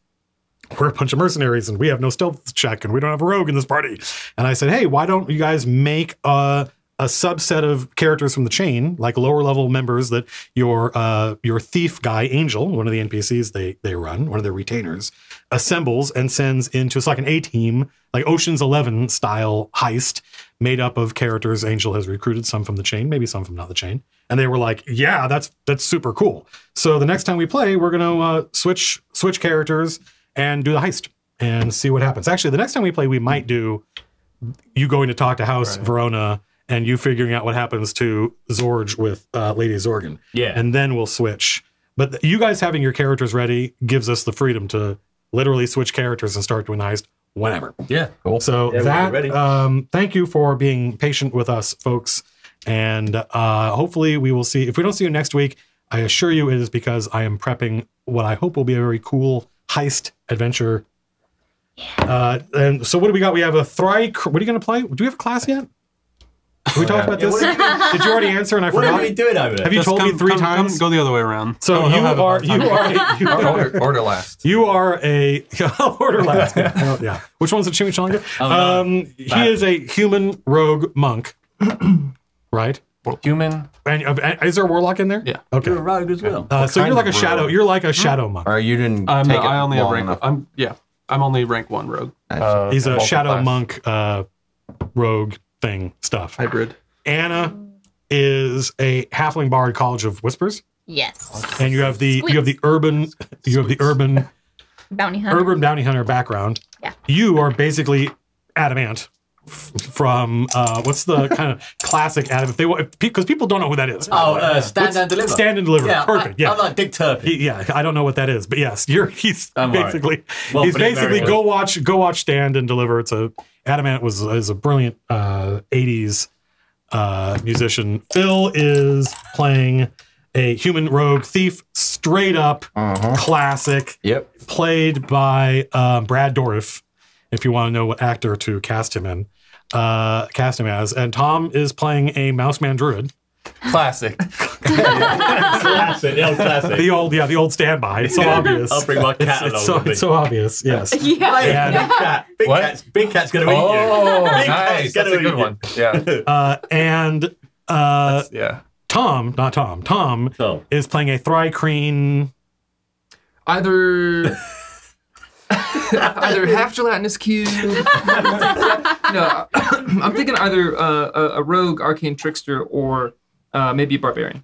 we're a bunch of mercenaries and we have no stealth check and we don't have a rogue in this party. And I said, hey, why don't you guys make a subset of characters from the chain, like lower level members that your thief guy, Angel, one of the NPCs they run, one of their retainers, assembles and sends into, it's like an A-team, like Ocean's 11 style heist made up of characters Angel has recruited, some from the chain, maybe some from not the chain. And they were like, yeah, that's super cool. So the next time we play, we're going to switch characters and do the heist and see what happens. Actually, the next time we play, we might do you going to talk to House Verona and you figuring out what happens to Zorge with Lady Zorgan. Yeah. And then we'll switch. But you guys having your characters ready gives us the freedom to literally switch characters and start doing the heist whenever. Yeah. Cool. So thank you for being patient with us, folks. And hopefully we will see. If we don't see you next week, I assure you it is because I am prepping what I hope will be a very cool heist adventure. Yeah. And so what do we got? We have a Thrike. What are you going to play? Do we have a class yet? Have we talked about this? Did you already answer and I forgot? What are we doing over there? Have you told me three times? Go the other way around. So Order last. You are a order last. Yeah. Which one's a chimichanga? He is a human rogue monk, right? Human. And is there a warlock in there? Yeah. Okay. You're a rogue as well. So you're like a shadow. You're like a shadow monk. Or you didn't I take it only have long rank. enough. I'm only rank 1 rogue. He's a multi-class. shadow monk rogue thing stuff. Hybrid. Anna is a halfling bard, College of Whispers, Yes. and you have the urban Bounty hunter. urban bounty hunter background. Yeah. You are basically Adamant from what's the kind of classic Adam? Because people don't know who that is. Stand and deliver. Stand and deliver. Yeah, Perfect. Yeah. I'm like Dick Turpin. I don't know what that is, but yes, he's I'm basically Well, he's put it very basically well. go watch Stand and Deliver. It's Adamant is a brilliant 80s musician. Phil is playing a human rogue thief, straight up classic. Yep. Played by Brad Dourif, if you want to know what actor to cast him as. And Tom is playing a Mouseman Druid. Classic. Classic, the old classic. The old standby. It's so obvious. I'll bring my cat along with me. It's so obvious, yes. Yeah. Big cat's going to eat you. Oh, Big nice. cat's That's gonna a good eat one. Yeah. Yeah. Tom is playing a Thrycreen. Either half gelatinous cube. No, I'm thinking either a rogue arcane trickster or maybe a barbarian.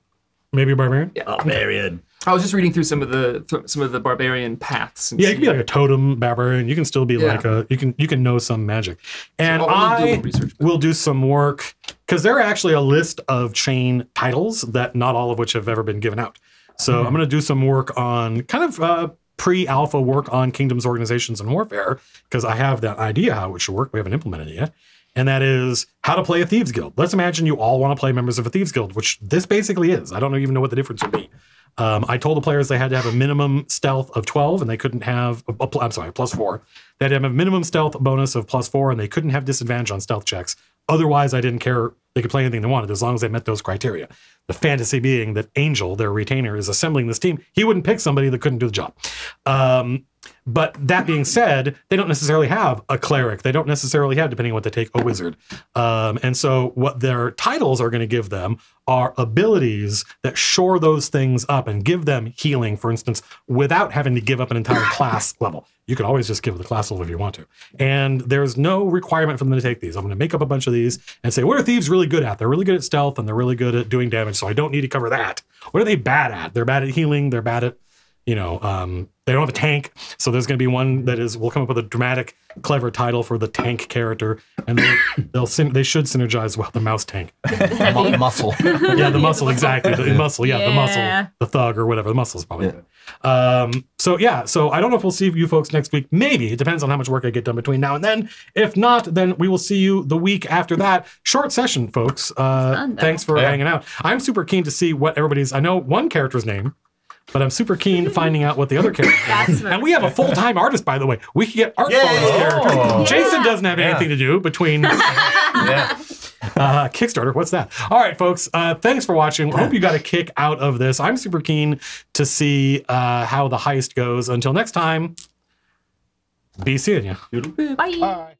Maybe a barbarian? Yeah. Barbarian. I was just reading through some of the barbarian paths. And Yeah, you can be like a totem barbarian. You can still be like you can know some magic. And I'll do a I little research. will do some work because there are actually a list of chain titles that not all of which have ever been given out. So I'm going to do some work on kind of pre-alpha work on kingdoms, organizations, and warfare because I have that idea how it should work. We haven't implemented it yet. and that is how to play a Thieves Guild. Let's imagine you all want to play members of a Thieves Guild, which this basically is. I don't even know what the difference would be. I told the players they had to have a minimum stealth of 12, and they couldn't have, I'm sorry, +4. They had to have a minimum stealth bonus of +4, and they couldn't have disadvantage on stealth checks. Otherwise, I didn't care. They could play anything they wanted as long as they met those criteria. The fantasy being that Angel, their retainer, is assembling this team. He wouldn't pick somebody that couldn't do the job. But that being said, they don't necessarily have a cleric. They don't necessarily have, depending on what they take, a wizard. And so what their titles are going to give them are abilities that shore those things up and give them healing, for instance, without having to give up an entire class level. You could always just give the class level if you want to. And there's no requirement for them to take these. I'm going to make up a bunch of these and say, what are thieves really good at? They're really good at stealth and they're really good at doing damage, so I don't need to cover that. What are they bad at? They're bad at healing. They're bad at, they don't have a tank, so there's going to be one that is. We'll come up with a dramatic, clever title for the tank character, and they should synergize well. The mouse tank, muscle, yeah, the muscle exactly. The muscle, yeah, the muscle, the thug or whatever. The muscle is probably good. So I don't know if we'll see you folks next week. Maybe it depends on how much work I get done between now and then. If not, then we will see you the week after that. Short session, folks. Thanks for hanging out. I'm super keen to see what everybody's. I know one character's name. But I'm super keen finding out what the other characters are. And we have a full-time artist, by the way. We can get art for these characters. Jason doesn't have anything to do between Kickstarter. What's that? All right, folks. Thanks for watching. I hope you got a kick out of this. I'm super keen to see how the heist goes. Until next time, be seeing you. Bye. Bye.